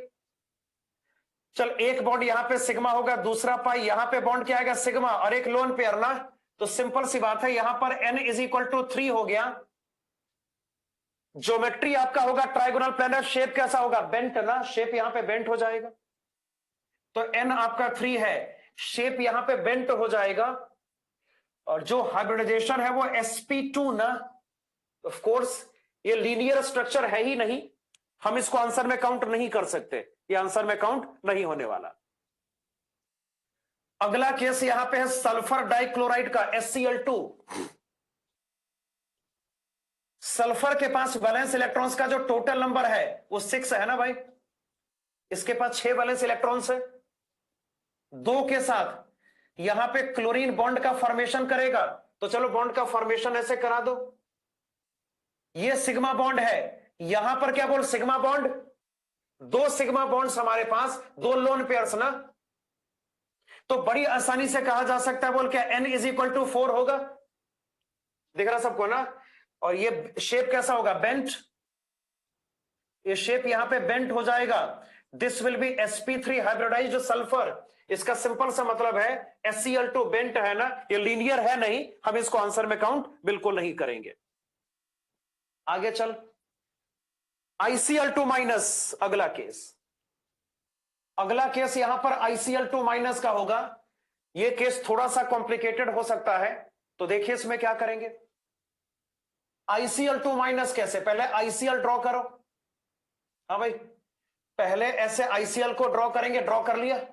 [SPEAKER 1] चल एक बॉन्ड यहां पे सिग्मा होगा, दूसरा पाई, यहां पे बॉन्ड क्या आएगा सिग्मा और एक लोन पेयर ना। तो सिंपल सी बात है, यहां पर n इज इक्वल टू 3 हो गया। ज्योमेट्री आपका होगा ट्राइगोनल प्लेनर। शेप कैसा होगा, बेंट ना, शेप यहां पे बेंट हो जाएगा। तो n आपका 3 है, शेप यहां पे बेंट हो जाएगा। और जो हाइब्रिडाइजेशन है वो sp2 ना। ऑफ कोर्स ये लीनियर स्ट्रक्चर है ही नहीं, हम इसको आंसर में काउंट नहीं कर सकते, ये आंसर में काउंट नहीं होने वाला। अगला केस यहां पे है सल्फर डाइक्लोराइड का SCl2। सल्फर के पास वैलेंस इलेक्ट्रॉन्स का जो टोटल नंबर है वो 6 है ना भाई। इसके पास 6 वैलेंस इलेक्ट्रॉन्स है। 2 के साथ यहां पे क्लोरीन बॉन्ड का फॉर्मेशन करेगा। तो चलो बॉन्ड का फॉर्मेशन ऐसे करा दो। ये सिग्मा बॉन्ड है, यहां पर क्या बोल सिग्मा बॉन्ड, 2 सिग्मा बॉन्ड्स हमारे पास, 2 लोन पेयर्स ना। तो बड़ी आसानी से कहा जा सकता है बोल क्या n इज इक्वल टू 4 होगा। दिख रहा सबको ना। और ये शेप कैसा होगा, बेंट। ये शेप यहां पे बेंट हो जाएगा। This will be sp3 hybridised sulphur. इसका सिंपल सा मतलब है SCl2 बेंट है ना, ये लीनियर है नहीं, हम इसको आंसर में काउंट बिल्कुल नहीं करेंगे। आगे चल, ICl2 माइनस अगला केस। अगला केस यहां पर ICl2 माइनस का होगा। यह केस थोड़ा सा कॉम्प्लिकेटेड हो सकता है, तो देखिए इसमें क्या करेंगे। ICl2 माइनस कैसे, पहले ICl ड्रॉ करो। हाँ भाई, पहले ऐसे ICl को ड्रॉ करेंगे, ड्रॉ कर लिया।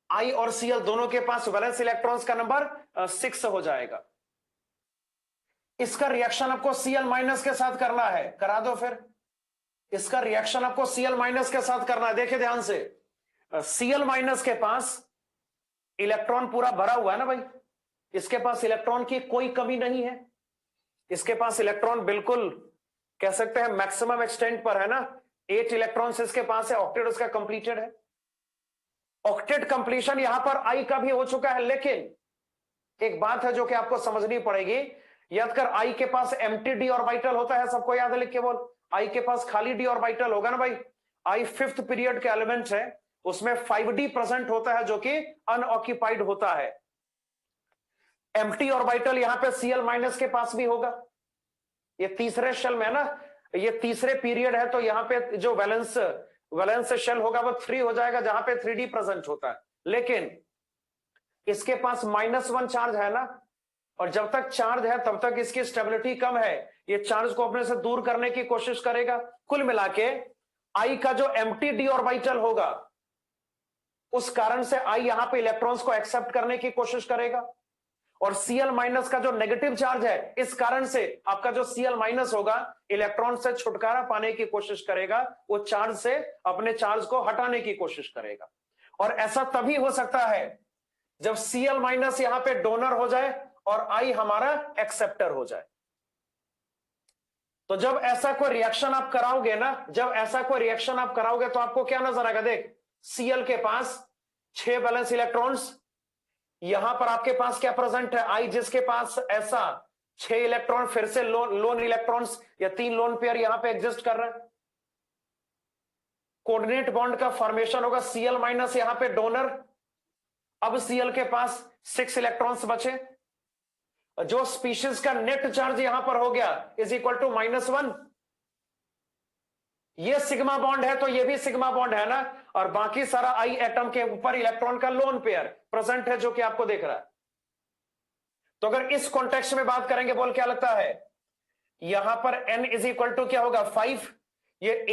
[SPEAKER 1] I और Cl दोनों के पास वैलेंस इलेक्ट्रॉन्स का नंबर 6 हो जाएगा। इसका रिएक्शन आपको Cl माइनस के साथ करना है, करा दो फिर। इसका रिएक्शन आपको Cl माइनस के साथ करना है। देखिए ध्यान से, Cl माइनस के पास इलेक्ट्रॉन पूरा भरा हुआ है ना भाई। इसके पास इलेक्ट्रॉन की कोई कमी नहीं है। इसके पास इलेक्ट्रॉन बिल्कुल कह सकते हैं मैक्सिमम एक्सटेंट पर है ना। 8 इलेक्ट्रॉन्स इसके पास है, ऑक्टेट उसका कंप्लीटेड है। ऑक्टेट कंप्लीशन यहां पर I का भी हो चुका है, लेकिन एक बात है जो कि आपको समझनी पड़ेगी। याद कर, I के पास एम्प्टी डी ऑर्बिटल होता है, सबको याद है, लिख के बोल। I के पास खाली डी ऑर्बिटल होगा ना भाई। I 5th पीरियड के एलिमेंट है, उसमें 5d प्रेजेंट होता है जो कि अनऑक्यूपाइड होता है। एम्प्टी ऑर्बिटल यहां पे Cl माइनस के पास भी होगा। ये तीसरे शेल में है ना, ये तीसरे पीरियड है, तो यहां पे जो वैलेंस शेल होगा वो 3 हो जाएगा, जहां पे 3d प्रेजेंट होता है। लेकिन इसके पास -1 चार्ज है ना, और जब तक चार्ज है तब तक इसकी स्टेबिलिटी कम है। ये चार्ज को अपने से दूर करने की कोशिश करेगा। कुल मिला के I का जो एम्प्टी डी ऑर्बिटल होगा, उस कारण से I यहां पे इलेक्ट्रॉन्स को एक्सेप्ट करने की कोशिश करेगा। और Cl माइनस का जो नेगेटिव चार्ज है, इस कारण से आपका जो Cl माइनस होगा, इलेक्ट्रॉन से छुटकारा पाने की कोशिश करेगा, वो चार्ज से अपने चार्ज को हटाने की कोशिश करेगा। और ऐसा तभी हो सकता है जब Cl माइनस यहां पे डोनर हो जाए और I हमारा एक्सेप्टर हो जाए। तो जब ऐसा कोई रिएक्शन आप कराओगे ना, जब ऐसा कोई रिएक्शन आप कराओगे तो आपको क्या नजर आएगा, देख Cl के पास 6 वैलेंस इलेक्ट्रॉन्स, यहां पर आपके पास क्या प्रेजेंट है, I जिसके पास ऐसा 6 इलेक्ट्रॉन, फिर से लोन इलेक्ट्रॉन्स या 3 लोन पेयर यहां पे एग्जिस्ट कर रहे हैं। कोऑर्डिनेट बॉन्ड का फॉर्मेशन होगा, Cl माइनस यहां पे डोनर। अब Cl के पास 6 इलेक्ट्रॉन्स बचे। जो स्पीशीज का नेट चार्ज यहां पर हो गया इज इक्वल टू -1। ये सिग्मा बॉन्ड है तो ये भी सिग्मा बॉन्ड है ना, और बाकी सारा I एटम के ऊपर इलेक्ट्रॉन का लोन पेयर प्रेजेंट है जो कि आपको देख रहा है। तो अगर इस कॉन्टेक्स्ट में बात करेंगे, बोल क्या लगता है, यहां पर n इज इक्वल टू क्या होगा 5। ये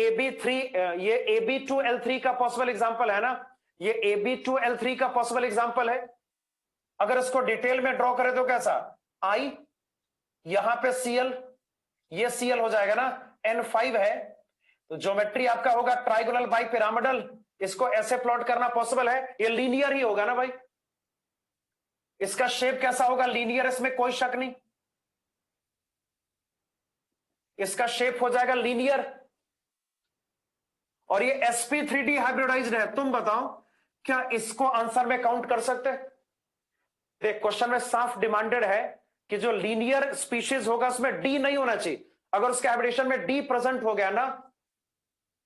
[SPEAKER 1] Ab2L3 का पॉसिबल एग्जांपल है ना, ये Ab2L3 का पॉसिबल एग्जांपल है। अगर इसको डिटेल में ड्रॉ करें तो कैसा, I यहां पे Cl, ये Cl हो जाएगा ना, N5 है, तो ज्योमेट्री आपका होगा ट्राइगोनल बाई पिरामिडल। इसको ऐसे प्लॉट करना पॉसिबल है, ये लीनियर ही होगा ना भाई। इसका शेप कैसा होगा? लीनियर, इसमें कोई शक नहीं। इसका शेप हो जाएगा लीनियर, और ये sp3d हाइब्रिडाइज्ड है। तुम बताओ क्या इसको आंसर में काउंट कर सकते? देख, क्वेश्चन में साफ डिमांडेड है कि जो लीनियर स्पीशीज होगा उसमें डी नहीं होना चाहिए। अगर उसके हाइब्रिडेशन में डी प्रेजेंट हो गया ना,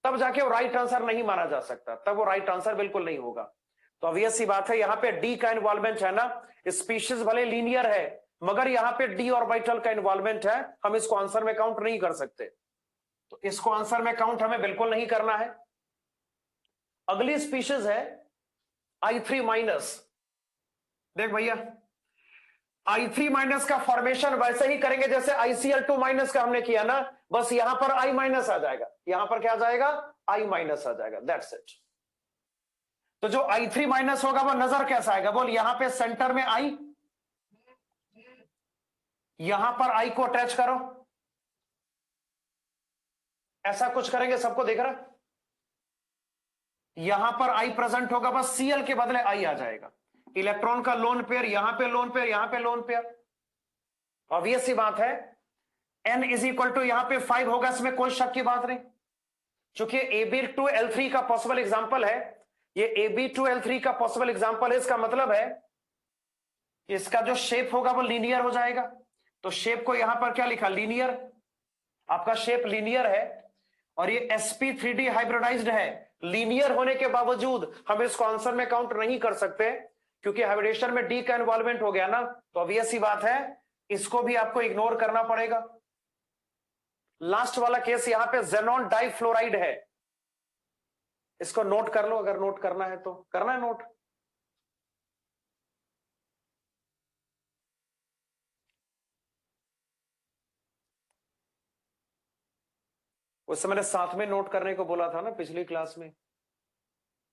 [SPEAKER 1] तब जाके वो राइट आंसर नहीं माना जा सकता, तब वो राइट आंसर बिल्कुल नहीं होगा। तो ऑब्वियस सी बात है, यहां पे डी का इन्वॉल्वमेंट है ना। स्पीशीज भले लीनियर है, मगर यहां पे डी ऑर्बिटल का इन्वॉल्वमेंट है, हम इसको आंसर में काउंट नहीं कर सकते। तो इसको आंसर में काउंट हमें बिल्कुल नहीं करना है। अगली स्पीशीज है I3 माइनस। देख भैया, I3 माइनस का फॉर्मेशन वैसे ही करेंगे जैसे ICl2 माइनस का हमने किया ना, बस यहां पर I माइनस आ जाएगा। यहां पर क्या आ जाएगा? I माइनस आ जाएगा, दैट्स इट। तो जो I3 माइनस होगा वो नजर कैसा आएगा? बोल, यहां पे सेंटर में I, यहां पर I को अटैच करो, ऐसा कुछ करेंगे, सबको देख रहा? यहां पर I प्रेजेंट होगा, बस Cl के बदले I आ जाएगा। इलेक्ट्रॉन का लोन पेयर, यहां पे लोन पेयर, यहां पे लोन पेयर। ऑब्वियस सी बात है, n इज इक्वल टू यहां पे 5 होगा, इसमें कोई शक की बात नहीं। चूंकि Ab2L3 का पॉसिबल एग्जांपल है, ये Ab2L3 का पॉसिबल एग्जांपल है, इसका मतलब है कि इसका जो शेप होगा वो लीनियर हो जाएगा। तो शेप को यहां पर क्या लिखा? लीनियर। आपका शेप लीनियर है, और ये sp3d हाइब्रिडाइज्ड है। लीनियर होने के बावजूद हम इसको आंसर में काउंट नहीं कर सकते, क्योंकि हाइब्रिडेशन में डी का इन्वॉल्वमेंट हो गया ना। तो ऑब्वियस सी बात है, इसको भी आपको इग्नोर करना पड़ेगा। लास्ट वाला केस यहां पे जेनॉन डाइफ्लोराइड है, इसको नोट कर लो, अगर नोट करना है तो करना है नोट। उससे मैंने साथ में नोट करने को बोला था ना पिछली क्लास में।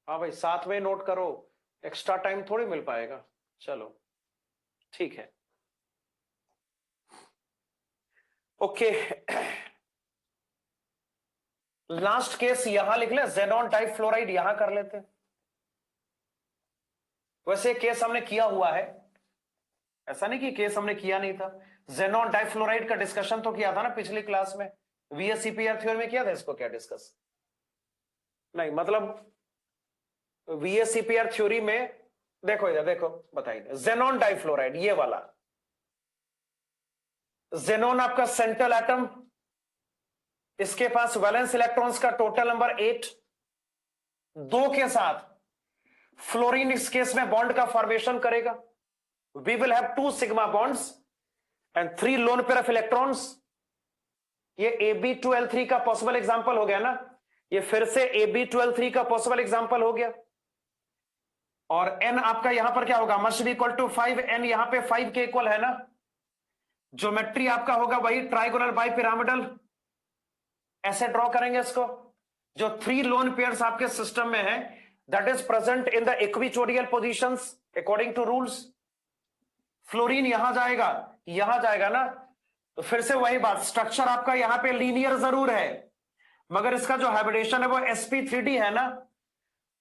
[SPEAKER 1] हाँ भाई, साथ में नोट करो, एक्स्ट्रा टाइम थोड़ी मिल पाएगा। चलो ठीक है, ओके। लास्ट केस यहां लिख ले, जेनॉन डाइफ्लोराइड यहां कर लेते। वैसे केस हमने किया हुआ है, ऐसा नहीं कि केस हमने किया नहीं था। जेनॉन डाइफ्लोराइड का डिस्कशन तो किया था ना पिछली क्लास में, VSEPR थ्योरी में किया था। इसको क्या डिस्कस नहीं, मतलब VSEPR थ्योरी में देखो, इधर देखो, बताइए। जेनॉन डाइफ्लोराइड ये वाला, जेनॉन आपका सेंट्रल एटम, इसके पास वैलेंस इलेक्ट्रॉन्स का टोटल नंबर 8, 2 के साथ फ्लोरीन इस केस में बॉन्ड का फॉर्मेशन करेगा। We will have 2 sigma bonds and 3 lone pair of electrons. ये Ab2L3 का पॉसिबल एग्जांपल हो गया ना, ये फिर से Ab2L3 का पॉसिबल एग्जांपल हो गया। और n आपका यहां पर क्या होगा? Must be equal to 5। n यहां पे 5 के इक्वल है ना। ज्योमेट्री आपका होगा वही ट्राइगोनल बाई पिरामिडल, ऐसे ड्रॉ करेंगे इसको। जो 3 लोन पेयर्स आपके सिस्टम में है, that is present in the equatorial positions according to rules. Fluorine यहां जाएगा ना। तो फिर से वही बात, स्ट्रक्चर आपका यहां पे लीनियर जरूर है, मगर इसका जो हाइब्रिडेशन है वो sp3d है ना।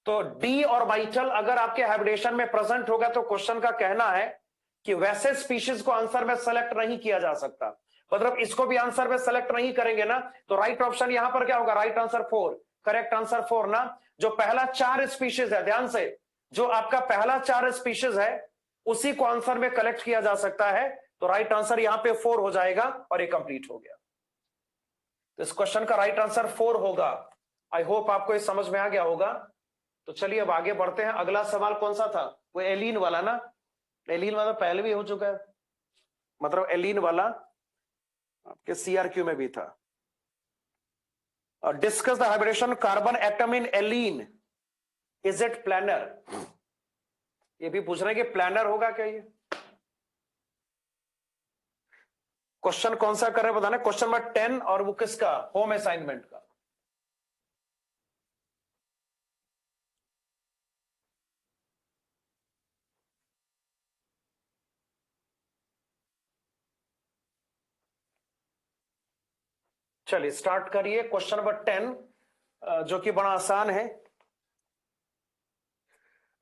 [SPEAKER 1] तो डी ऑर्बिटल अगर आपके हाइब्रिडेशन में प्रेजेंट होगा, तो क्वेश्चन का कहना है कि वैसे स्पीशीज को आंसर में सेलेक्ट नहीं किया जा सकता। मतलब इसको भी आंसर में सेलेक्ट नहीं करेंगे ना, तो राइट ऑप्शन यहां पर क्या होगा? राइट आंसर 4, करेक्ट आंसर 4 ना। जो पहला 4 स्पीशीज है, ध्यान से, जो आपका पहला 4 स्पीशीज है उसी को आंसर में कलेक्ट किया जा सकता है। तो राइट आंसर यहां पे 4 हो जाएगा, और ये कंप्लीट हो गया। तो इस क्वेश्चन का राइट आंसर 4 होगा। आई होप आपको ये समझ में आ गया होगा। तो चलिए अब आगे बढ़ते हैं। अगला सवाल कौन सा था? वो एलीन वाला ना। एलीन वाला पहले भी हो चुका है, मतलब एलीन वाला आपके CRQ में भी था। Discuss the hybridisation carbon atom in allene, is it planar? ये भी पूछ रहे हैं कि प्लानर होगा क्या ये। क्वेश्चन कौन सा कर रहे हैं बताना, क्वेश्चन नंबर 10, और वो किसका? होम असाइनमेंट का। चलिए स्टार्ट करिए क्वेश्चन नंबर 10 जो कि बड़ा आसान है।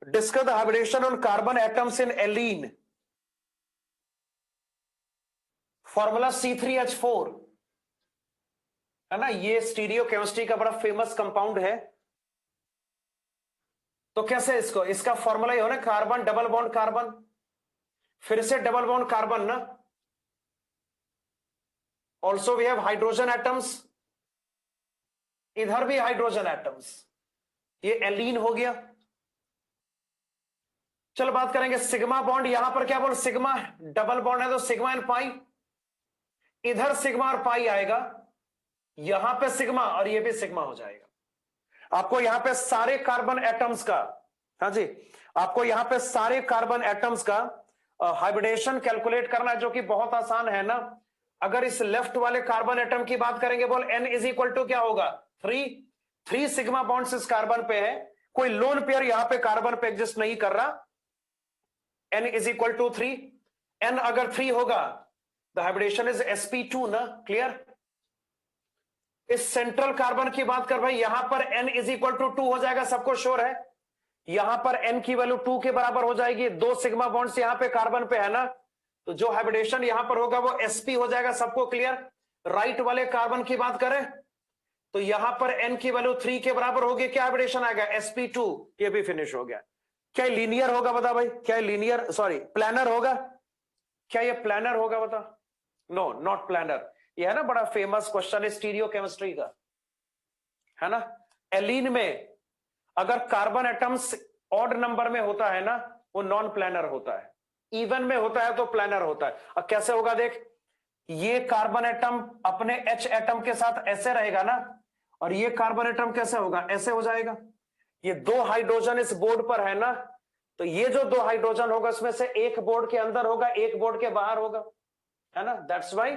[SPEAKER 1] Discuss the hybridisation on carbon atoms in allene. Formula C3H4 है ना, ये स्टीरियो केमिस्ट्री का बड़ा फेमस कंपाउंड है। तो कैसे इसको, इसका फॉर्मूला ये हो ना, कार्बन डबल बॉन्ड कार्बन, फिर से डबल बॉन्ड कार्बन ना, also we have hydrogen atoms, इधर भी हाइड्रोजन एटम्स, ये एलीन हो गया। चलो बात करेंगे सिग्मा बॉन्ड, यहां पर क्या बोल, सिग्मा डबल बॉन्ड है तो सिग्मा एंड पाई, इधर सिग्मा और पाई आएगा, यहां पे सिग्मा और ये भी सिग्मा हो जाएगा। आपको यहां पे सारे कार्बन एटम्स का, हाँ जी, आपको यहां पे सारे कार्बन एटम्स का हाइब्रिडेशन कैलकुलेट करना है, जो कि बहुत आसान है ना। अगर इस लेफ्ट वाले कार्बन एटम की बात करेंगे, बोल N इज इक्वल टू क्या होगा, 3 सिग्मा बॉन्ड्स इस कार्बन पे है, कोई लोन पेयर यहां पे कार्बन पे एग्जिस्ट नहीं कर रहा। N is equal to 3, N अगर 3 होगा द हाइब्रिडेशन इज sp2 ना, क्लियर। इस सेंट्रल कार्बन की बात कर भाई, यहां पर N इज इक्वल टू 2 हो जाएगा, सबको श्योर है। यहां पर N की वैल्यू 2 के बराबर हो जाएगी, 2 सिग्मा बॉन्ड्स यहां पे कार्बन पे है ना, तो जो हाइब्रिडेशन यहां पर होगा वो sp हो जाएगा, सबको क्लियर। राइट वाले कार्बन की बात करें तो यहां पर N की वैल्यू 3 के बराबर होगी, क्या हाइब्रिडेशन आएगा, sp2, ये भी फिनिश हो गया। क्या लीनियर होगा बता भाई, क्या लीनियर, सॉरी प्लानर होगा, क्या ये प्लानर होगा बता, नो नॉट प्लानर। ये है ना बड़ा फेमस क्वेश्चन है स्टीरियो केमिस्ट्री का, है ना। एलीन में अगर कार्बन एटम्स ऑड नंबर में होता है ना, वो नॉन प्लानर होता है, इवन में होता है तो प्लानर होता है। अब कैसे होगा देख, ये कार्बन एटम अपने H एटम के साथ ऐसे रहेगा ना, और ये कार्बन एटम कैसे होगा, ऐसे हो जाएगा। ये 2 हाइड्रोजन इस बोर्ड पर है ना, तो ये जो 2 हाइड्रोजन होगा उसमें से एक बोर्ड के अंदर होगा, एक बोर्ड के बाहर होगा, है ना। दैट्स वाई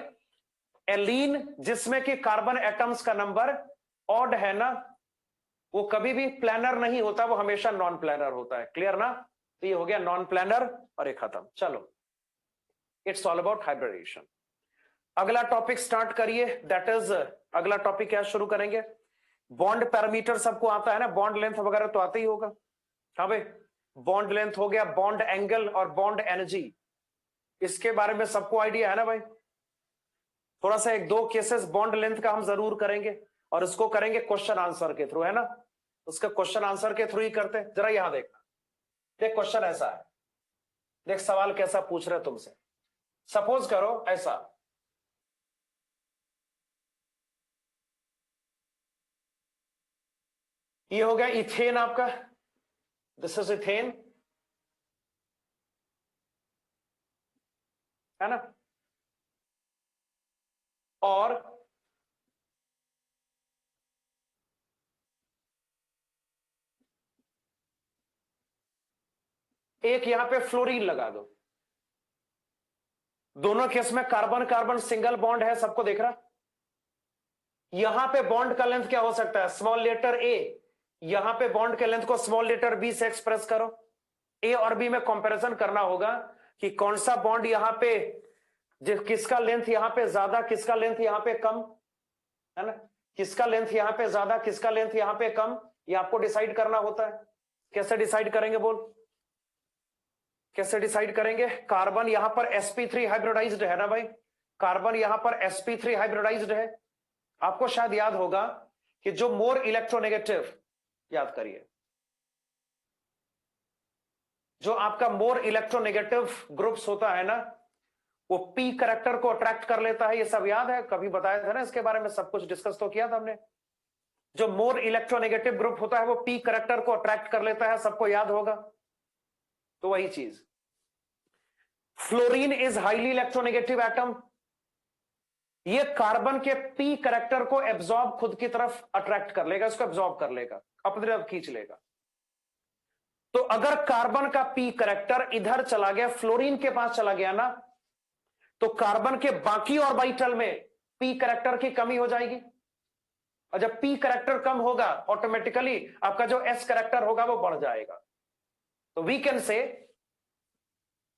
[SPEAKER 1] एलीन जिसमें कि कार्बन एटम्स का नंबर ऑड है ना, वो कभी भी प्लानर नहीं होता, वो हमेशा नॉन प्लानर होता है, क्लियर ना। तो ये हो गया नॉन प्लानर और ये खत्म। चलो इट्स ऑल अबाउट हाइब्रिडेशन। अगला टॉपिक स्टार्ट करिए, दैट इज, अगला टॉपिक क्या शुरू करेंगे, बॉन्ड पैरामीटर सबको आता है ना, बॉन्ड लेंथ वगैरह तो आता ही होगा। हाँ भाई, बॉन्ड लेंथ हो गया, बॉन्ड एंगल और बॉन्ड एनर्जी, इसके बारे में सबको आइडिया है ना भाई। थोड़ा सा 1-2 केसेस बॉन्ड लेंथ का हम जरूर करेंगे, और इसको करेंगे क्वेश्चन आंसर के थ्रू, है ना। उसका क्वेश्चन आंसर के थ्रू ही करते हैं। जरा यहां देखना, देख क्वेश्चन ऐसा है, देख सवाल कैसा पूछ रहे तुमसे। सपोज करो ऐसा, ये हो गया इथेन आपका, दिस इज इथेन, है ना। और एक यहां पे फ्लोरीन लगा दो, दोनों केस में कार्बन कार्बन सिंगल बॉन्ड है, सबको देख रहा। यहां पे बॉन्ड का लेंथ क्या हो सकता है, स्मॉल लेटर ए, यहां पे बॉन्ड के लेंथ को स्मॉल लेटर बी से एक्सप्रेस करो। ए और बी में कंपैरिजन करना होगा कि कौन सा बॉन्ड यहां पे, किसका लेंथ यहां पे ज्यादा, किसका लेंथ यहां पे कम, है ना। किसका लेंथ यहां पे ज्यादा, किसका लेंथ यहां पे कम, ये आपको डिसाइड करना होता है। कैसे डिसाइड करेंगे बोल, कैसे डिसाइड करेंगे। कार्बन यहां पर sp3 हाइब्रिडाइज्ड है ना भाई, कार्बन यहां पर sp3 हाइब्रिडाइज्ड है। आपको शायद याद होगा कि जो मोर इलेक्ट्रोनेगेटिव, याद करिए, जो आपका मोर इलेक्ट्रोनेगेटिव ग्रुप्स होता है ना, वो पी करेक्टर को अट्रैक्ट कर लेता है, ये सब याद है, कभी बताया था ना इसके बारे में, सब कुछ डिस्कस तो किया था हमने। जो मोर इलेक्ट्रोनेगेटिव ग्रुप होता है वो पी करेक्टर को अट्रैक्ट कर लेता है, सबको याद होगा। तो वही चीज, fluorine is highly electronegative atom, ये कार्बन के पी करेक्टर को एब्जॉर्ब खुद की तरफ अट्रैक्ट कर लेगा, इसको एब्जॉर्ब कर लेगा, अपनी तरफ खींच लेगा। तो अगर कार्बन का पी करेक्टर इधर चला गया, फ्लोरीन के पास चला गया ना, तो कार्बन के बाकी ऑर्बिटल में पी करेक्टर की कमी हो जाएगी, और जब पी करेक्टर कम होगा ऑटोमेटिकली आपका जो एस करेक्टर होगा वो बढ़ जाएगा। तो वी कैन से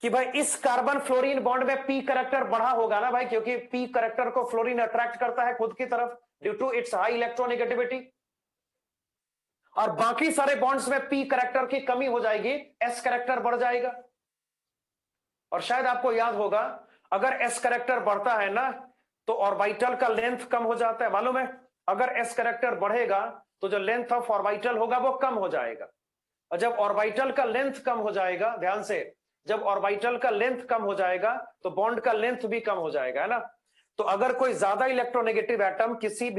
[SPEAKER 1] कि भाई इस कार्बन फ्लोरीन बॉन्ड में पी करेक्टर बढ़ा होगा ना भाई, क्योंकि पी करेक्टर को फ्लोरीन अट्रैक्ट करता है खुद की तरफ due to its high electronegativity, और बाकी सारे बॉन्ड्स में पी करेक्टर की कमी हो जाएगी, एस करेक्टर बढ़ जाएगा। और शायद आपको याद होगा, अगर एस करेक्टर बढ़ता है ना तो ऑर्बिटल का लेंथ कम हो जाता है, मालूम है? अगर एस करेक्टर बढ़ेगा तो जो लेंथ ऑफ ऑर्बिटल होगा वो कम हो जाएगा, और जब ऑर्बिटल का लेंथ कम हो जाएगा, ध्यान से, जब ऑर्बिटल का लेंथ कम हो जाएगा तो बॉन्ड का लेंथ भी कम हो जाएगा, है ना? तो अगर कोई ज्यादा इलेक्ट्रोनेगेटिव एटम किसी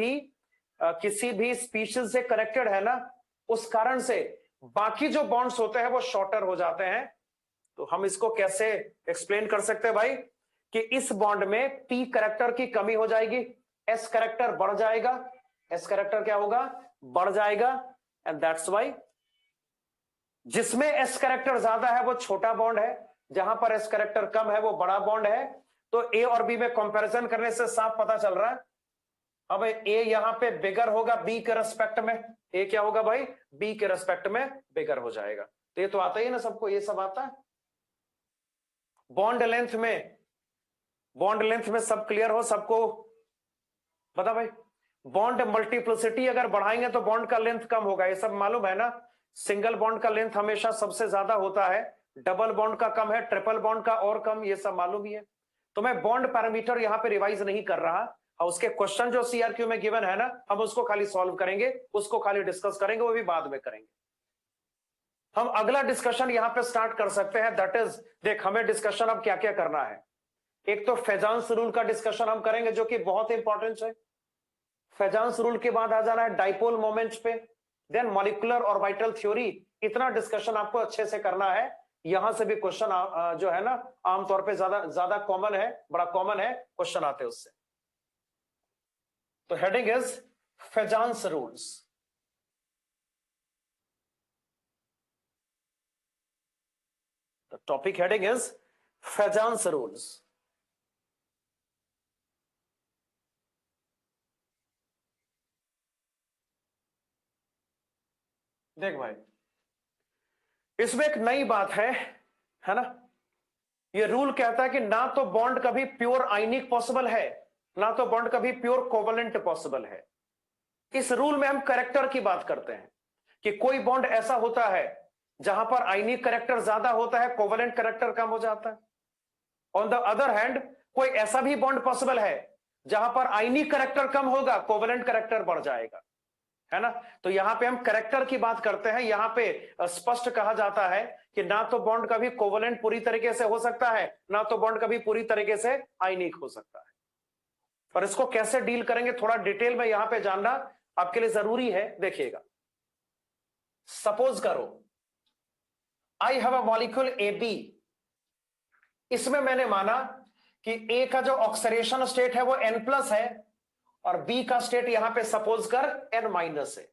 [SPEAKER 1] भी स्पीशीज से कनेक्टेड है ना, उस कारण से बाकी जो बॉन्ड्स होते हैं वो शॉर्टर हो जाते हैं। तो हम इसको कैसे एक्सप्लेन कर सकते हैं भाई, कि इस बॉन्ड में पी करेक्टर की कमी हो जाएगी, एस करेक्टर बढ़ जाएगा, एस करेक्टर क्या होगा? बढ़ जाएगा, एंड दैट्स वाई जिसमें एस करेक्टर ज्यादा है वो छोटा बॉन्ड है, जहां पर एस करेक्टर कम है वो बड़ा बॉन्ड है। तो ए और बी में कंपैरिजन करने से साफ पता चल रहा है, अब ए यहां पे बिगर होगा बी के रेस्पेक्ट में, ए क्या होगा भाई? बी के रेस्पेक्ट में बिगर हो जाएगा। तो ये तो आता ही ना सबको, ये सब आता है। बॉन्ड लेंथ में सब क्लियर हो सबको? बता भाई, बॉन्ड मल्टीप्लिसिटी अगर बढ़ाएंगे तो बॉन्ड का लेंथ कम होगा, ये सब मालूम है ना? सिंगल बॉन्ड का लेंथ हमेशा सबसे ज्यादा होता है, डबल बॉन्ड का कम है, ट्रिपल बॉन्ड का और कम, ये सब मालूम ही है। तो मैं बॉन्ड पैरामीटर यहां पे रिवाइज नहीं कर रहा, और उसके क्वेश्चन जो सीआरक्यू में गिवन है ना, हम उसको खाली सॉल्व करेंगे, उसको खाली डिस्कस करेंगे, वो भी बाद में करेंगे। हम अगला डिस्कशन यहां पे स्टार्ट कर सकते हैं, दैट इज, देख हमें डिस्कशन अब क्या क्या करना है। एक तो फेजांस रूल का डिस्कशन हम करेंगे जो कि बहुत इंपॉर्टेंट है। फेजांस रूल के बाद आ जाना है डाइपोल मोमेंट पे, देन मॉलिक्यूलर ऑर्बिटल थ्योरी। इतना डिस्कशन आपको अच्छे से करना है, यहां से भी क्वेश्चन जो है ना आमतौर पे ज्यादा कॉमन है, बड़ा कॉमन है, क्वेश्चन आते हैं उससे। तो heading is Fajans rules. The topic heading is Fajans rules. देख भाई, इसमें एक नई बात है ना? ये रूल कहता है कि ना तो बॉन्ड कभी प्योर आयनिक पॉसिबल है, ना तो बॉन्ड कभी प्योर कोवलेंट पॉसिबल है। इस रूल में हम करेक्टर की बात करते हैं कि कोई बॉन्ड ऐसा होता है जहां पर आयनिक करेक्टर ज्यादा होता है, कोवलेंट करेक्टर कम हो जाता है। ऑन द अदर हैंड कोई ऐसा भी बॉन्ड पॉसिबल है जहां पर आयनिक करेक्टर कम होगा, कोवलेंट करेक्टर बढ़ जाएगा, है ना? तो यहां पे हम करेक्टर की बात करते हैं। यहां पे स्पष्ट कहा जाता है कि ना तो बॉन्ड कभी कोवलेंट पूरी तरीके से हो सकता है, ना तो बॉन्ड कभी पूरी तरीके से आयनिक हो सकता है। पर इसको कैसे डील करेंगे, थोड़ा डिटेल में यहां पे जानना आपके लिए जरूरी है। देखिएगा, सपोज करो I have a molecule A B, इसमें मैंने माना कि ए का जो ऑक्सीडेशन स्टेट है वो N+ है, और बी का स्टेट यहां पे सपोज कर N- है।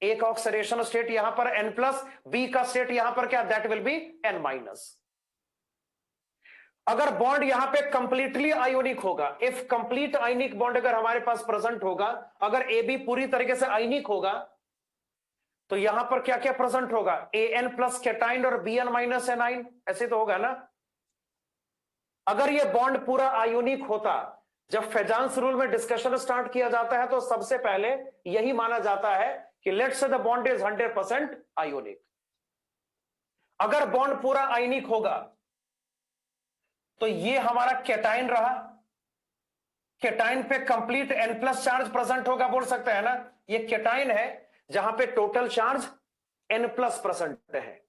[SPEAKER 1] ए का ऑक्सीडेशन स्टेट यहां पर N+, बी का स्टेट यहां पर क्या? That will be N-। अगर बॉन्ड यहां पे कंप्लीटली आयोनिक होगा, इफ कंप्लीट आयनिक बॉन्ड अगर हमारे पास प्रेजेंट होगा, अगर ए बी पूरी तरीके से आयनिक होगा, तो यहां पर क्या क्या प्रेजेंट होगा? An+ केटाइन और Bn- एनाइन, ऐसे तो होगा ना? अगर ये बॉन्ड पूरा आयोनिक होता, जब फेजांस रूल में डिस्कशन स्टार्ट किया जाता है तो सबसे पहले यही माना जाता है कि let's say the bond is 100% ionic. अगर बॉन्ड पूरा आयनिक होगा तो ये हमारा केटाइन रहा, केटाइन पे कंप्लीट N+ चार्ज प्रेजेंट होगा, बोल सकते हैं ना? ये केटाइन है जहां पे टोटल चार्ज N+ प्रेजेंट है।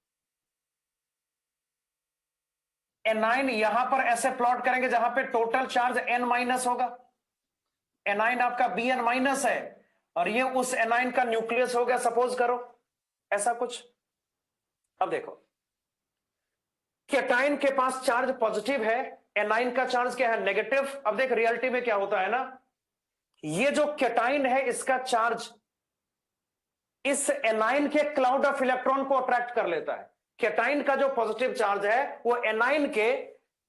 [SPEAKER 1] एनाइन यहां पर ऐसे प्लॉट करेंगे जहां पे टोटल चार्ज N- होगा। एनाइन आपका Bn- है, और ये उस एनाइन का न्यूक्लियस हो गया, सपोज करो ऐसा कुछ। अब देखो, केटाइन के पास चार्ज पॉजिटिव है, एनाइन का चार्ज क्या है? नेगेटिव। अब देख रियलिटी में क्या होता है ना, ये जो केटाइन है इसका चार्ज इस एनाइन के क्लाउड ऑफ इलेक्ट्रॉन को अट्रैक्ट कर लेता है। केटाइन का जो पॉजिटिव चार्ज है वो एनाइन के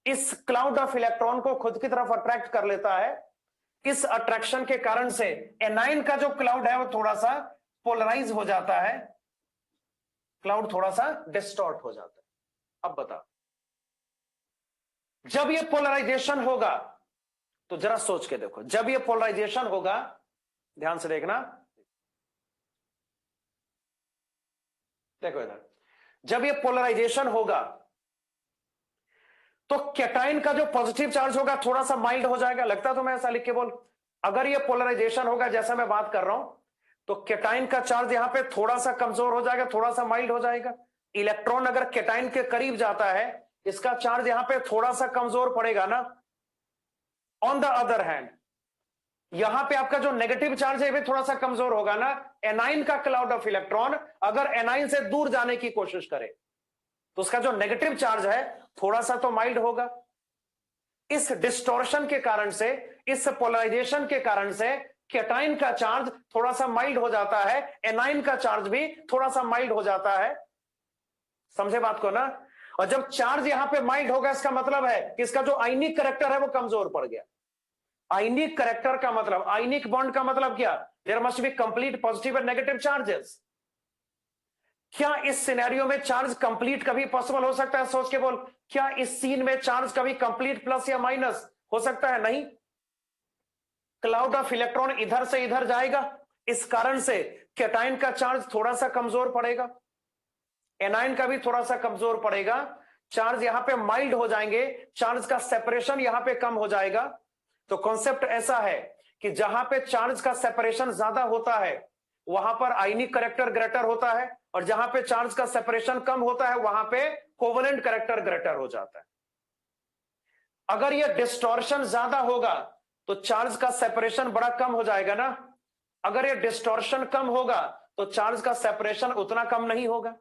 [SPEAKER 1] इस क्लाउड ऑफ इलेक्ट्रॉन को खुद की तरफ अट्रैक्ट कर लेता है। इस अट्रैक्शन के कारण से एनाइन का जो क्लाउड है वो थोड़ा सा पोलराइज हो जाता है, क्लाउड थोड़ा सा डिस्टॉर्ट हो जाता है। अब बता, जब ये पोलराइजेशन होगा, तो जरा सोच के देखो, जब ये पोलराइजेशन होगा, ध्यान से देखना, देखो इधर, जब ये पोलराइजेशन होगा तो कैटाइन का जो पॉजिटिव चार्ज होगा थोड़ा सा माइल्ड हो जाएगा। लगता तो मैं ऐसा लिख के बोल, अगर ये पोलराइजेशन होगा जैसा मैं बात कर रहा हूं, तो कैटाइन का चार्ज यहां पे थोड़ा सा कमजोर हो जाएगा, थोड़ा सा माइल्ड हो जाएगा। इलेक्ट्रॉन अगर कैटाइन के करीब जाता है, इसका चार्ज यहां पे थोड़ा सा कमजोर पड़ेगा ना। ऑन द अदर हैंड, यहां पे आपका जो नेगेटिव चार्ज है भी थोड़ा सा कमजोर होगा ना। एनाइन का क्लाउड ऑफ इलेक्ट्रॉन अगर एनाइन से दूर जाने की कोशिश करे, तो उसका जो नेगेटिव चार्ज है थोड़ा सा तो माइल्ड होगा। इस डिस्टॉर्शन के कारण से, इस पोलराइजेशन के कारण से कैटाइन का चार्ज थोड़ा सा माइल्ड हो जाता है, एनाइन का चार्ज भी थोड़ा सा माइल्ड हो जाता है। समझे बात को ना। और जब चार्ज यहां पे माइल्ड होगा, इसका मतलब है कि इसका जो आयनिक करैक्टर है वो कमजोर पड़ गया। आयनिक करैक्टर का मतलब, आयनिक बॉन्ड का मतलब क्या? There must be complete positive and negative charges. क्या इस सिनेरियो में चार्ज कंप्लीट कभी पॉसिबल हो सकता है? सोच के बोल, क्या इस सीन में चार्ज कभी कंप्लीट प्लस या माइनस हो सकता है? नहीं। क्लाउड ऑफ इलेक्ट्रॉन इधर से इधर जाएगा, इस कारण से कैटाइन का चार्ज थोड़ा सा कमजोर पड़ेगा, एनाइन का भी थोड़ा सा कमजोर पड़ेगा। चार्ज यहां पे माइल्ड हो जाएंगे, चार्ज का सेपरेशन यहां पे कम हो जाएगा। तो कॉन्सेप्ट ऐसा है कि जहां पे चार्ज का सेपरेशन ज्यादा होता है, वहां पर आयनिक करैक्टर ग्रेटर होता है, और जहां पे चार्ज का सेपरेशन कम होता है, वहां पे कोवेलेंट करैक्टर ग्रेटर हो जाता है। अगर यह डिस्टॉर्शन ज्यादा होगा तो चार्ज का सेपरेशन बड़ा कम हो जाएगा ना। अगर यह डिस्टॉर्शन कम होगा तो चार्ज का सेपरेशन उतना कम नहीं होगा।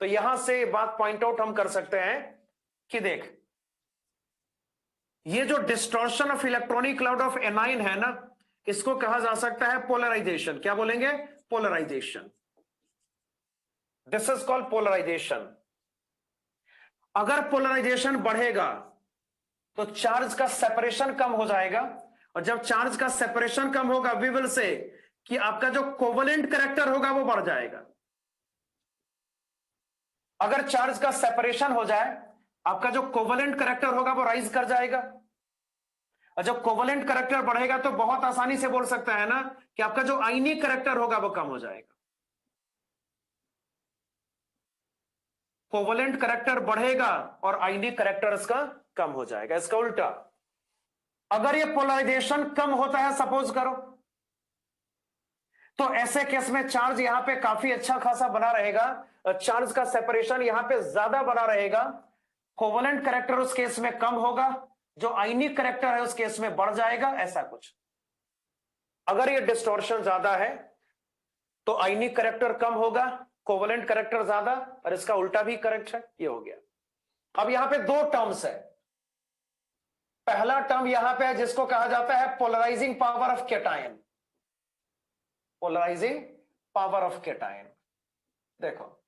[SPEAKER 1] तो यहां से बात पॉइंट आउट हम कर सकते हैं कि देख, ये जो distortion of electronic cloud of anion है ना, इसको कहा जा सकता है पोलराइजेशन। क्या बोलेंगे? Polarisation. This is called polarisation. अगर पोलराइजेशन बढ़ेगा तो चार्ज का सेपरेशन कम हो जाएगा, और जब चार्ज का सेपरेशन कम होगा, वी विल से कि आपका जो कोवेलेंट करैक्टर होगा वो बढ़ जाएगा। अगर चार्ज का सेपरेशन हो जाए, आपका जो कोवेलेंट करैक्टर होगा वो राइज कर जाएगा। और जब कोवेलेंट करैक्टर बढ़ेगा तो बहुत आसानी से बोल सकता है ना कि आपका जो आयनिक करैक्टर होगा वो कम हो जाएगा। कोवेलेंट करैक्टर बढ़ेगा और आयनिक करैक्टर इसका कम हो जाएगा। इसका उल्टा, अगर ये पोलराइजेशन कम होता है सपोज करो, तो ऐसे केस में चार्ज यहां पे काफी अच्छा खासा बना रहेगा, चार्ज का सेपरेशन यहां पे ज्यादा बना रहेगा, कोवेलेंट करैक्टर उस केस में कम होगा, जो आयनिक करैक्टर है उस केस में बढ़ जाएगा, ऐसा कुछ। अगर ये डिस्टॉर्शन ज्यादा है तो आयनिक करैक्टर कम होगा, कोवेलेंट करैक्टर ज्यादा, और इसका उल्टा भी करेक्ट है। ये हो गया। अब यहां पे दो टर्म्स है। पहला टर्म यहां पे है जिसको कहा जाता है polarising power of cation. Polarising power of cation. देखो,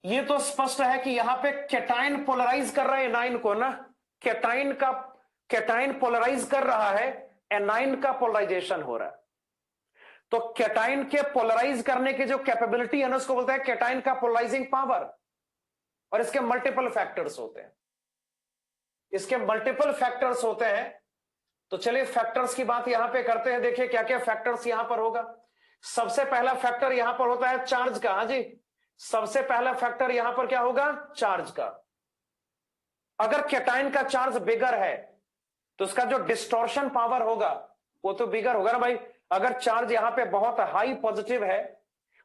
[SPEAKER 1] ये तो स्पष्ट है कि यहां पे कैटायन पोलराइज कर रहा है एनाइन को ना। कैटायन पोलराइज कर रहा है, एनाइन का पोलराइजेशन हो रहा है। तो कैटायन के पोलराइज करने की जो कैपेबिलिटी है ना, उसको बोलते हैं कैटायन का पोलराइजिंग पावर। और इसके मल्टीपल फैक्टर्स होते हैं, इसके मल्टीपल फैक्टर्स होते हैं। तो चलिए फैक्टर्स की बात यहां पे करते हैं। देखिए क्या क्या फैक्टर्स यहां पर होगा। सबसे पहला फैक्टर यहां पर होता है चार्ज का। हाँ जी, सबसे पहला फैक्टर यहां पर क्या होगा? चार्ज का। अगर कैटायन का चार्ज बिगर है तो उसका जो डिस्टॉर्शन पावर होगा वो तो बिगर होगा ना भाई। अगर चार्ज यहां पे बहुत हाई पॉजिटिव है,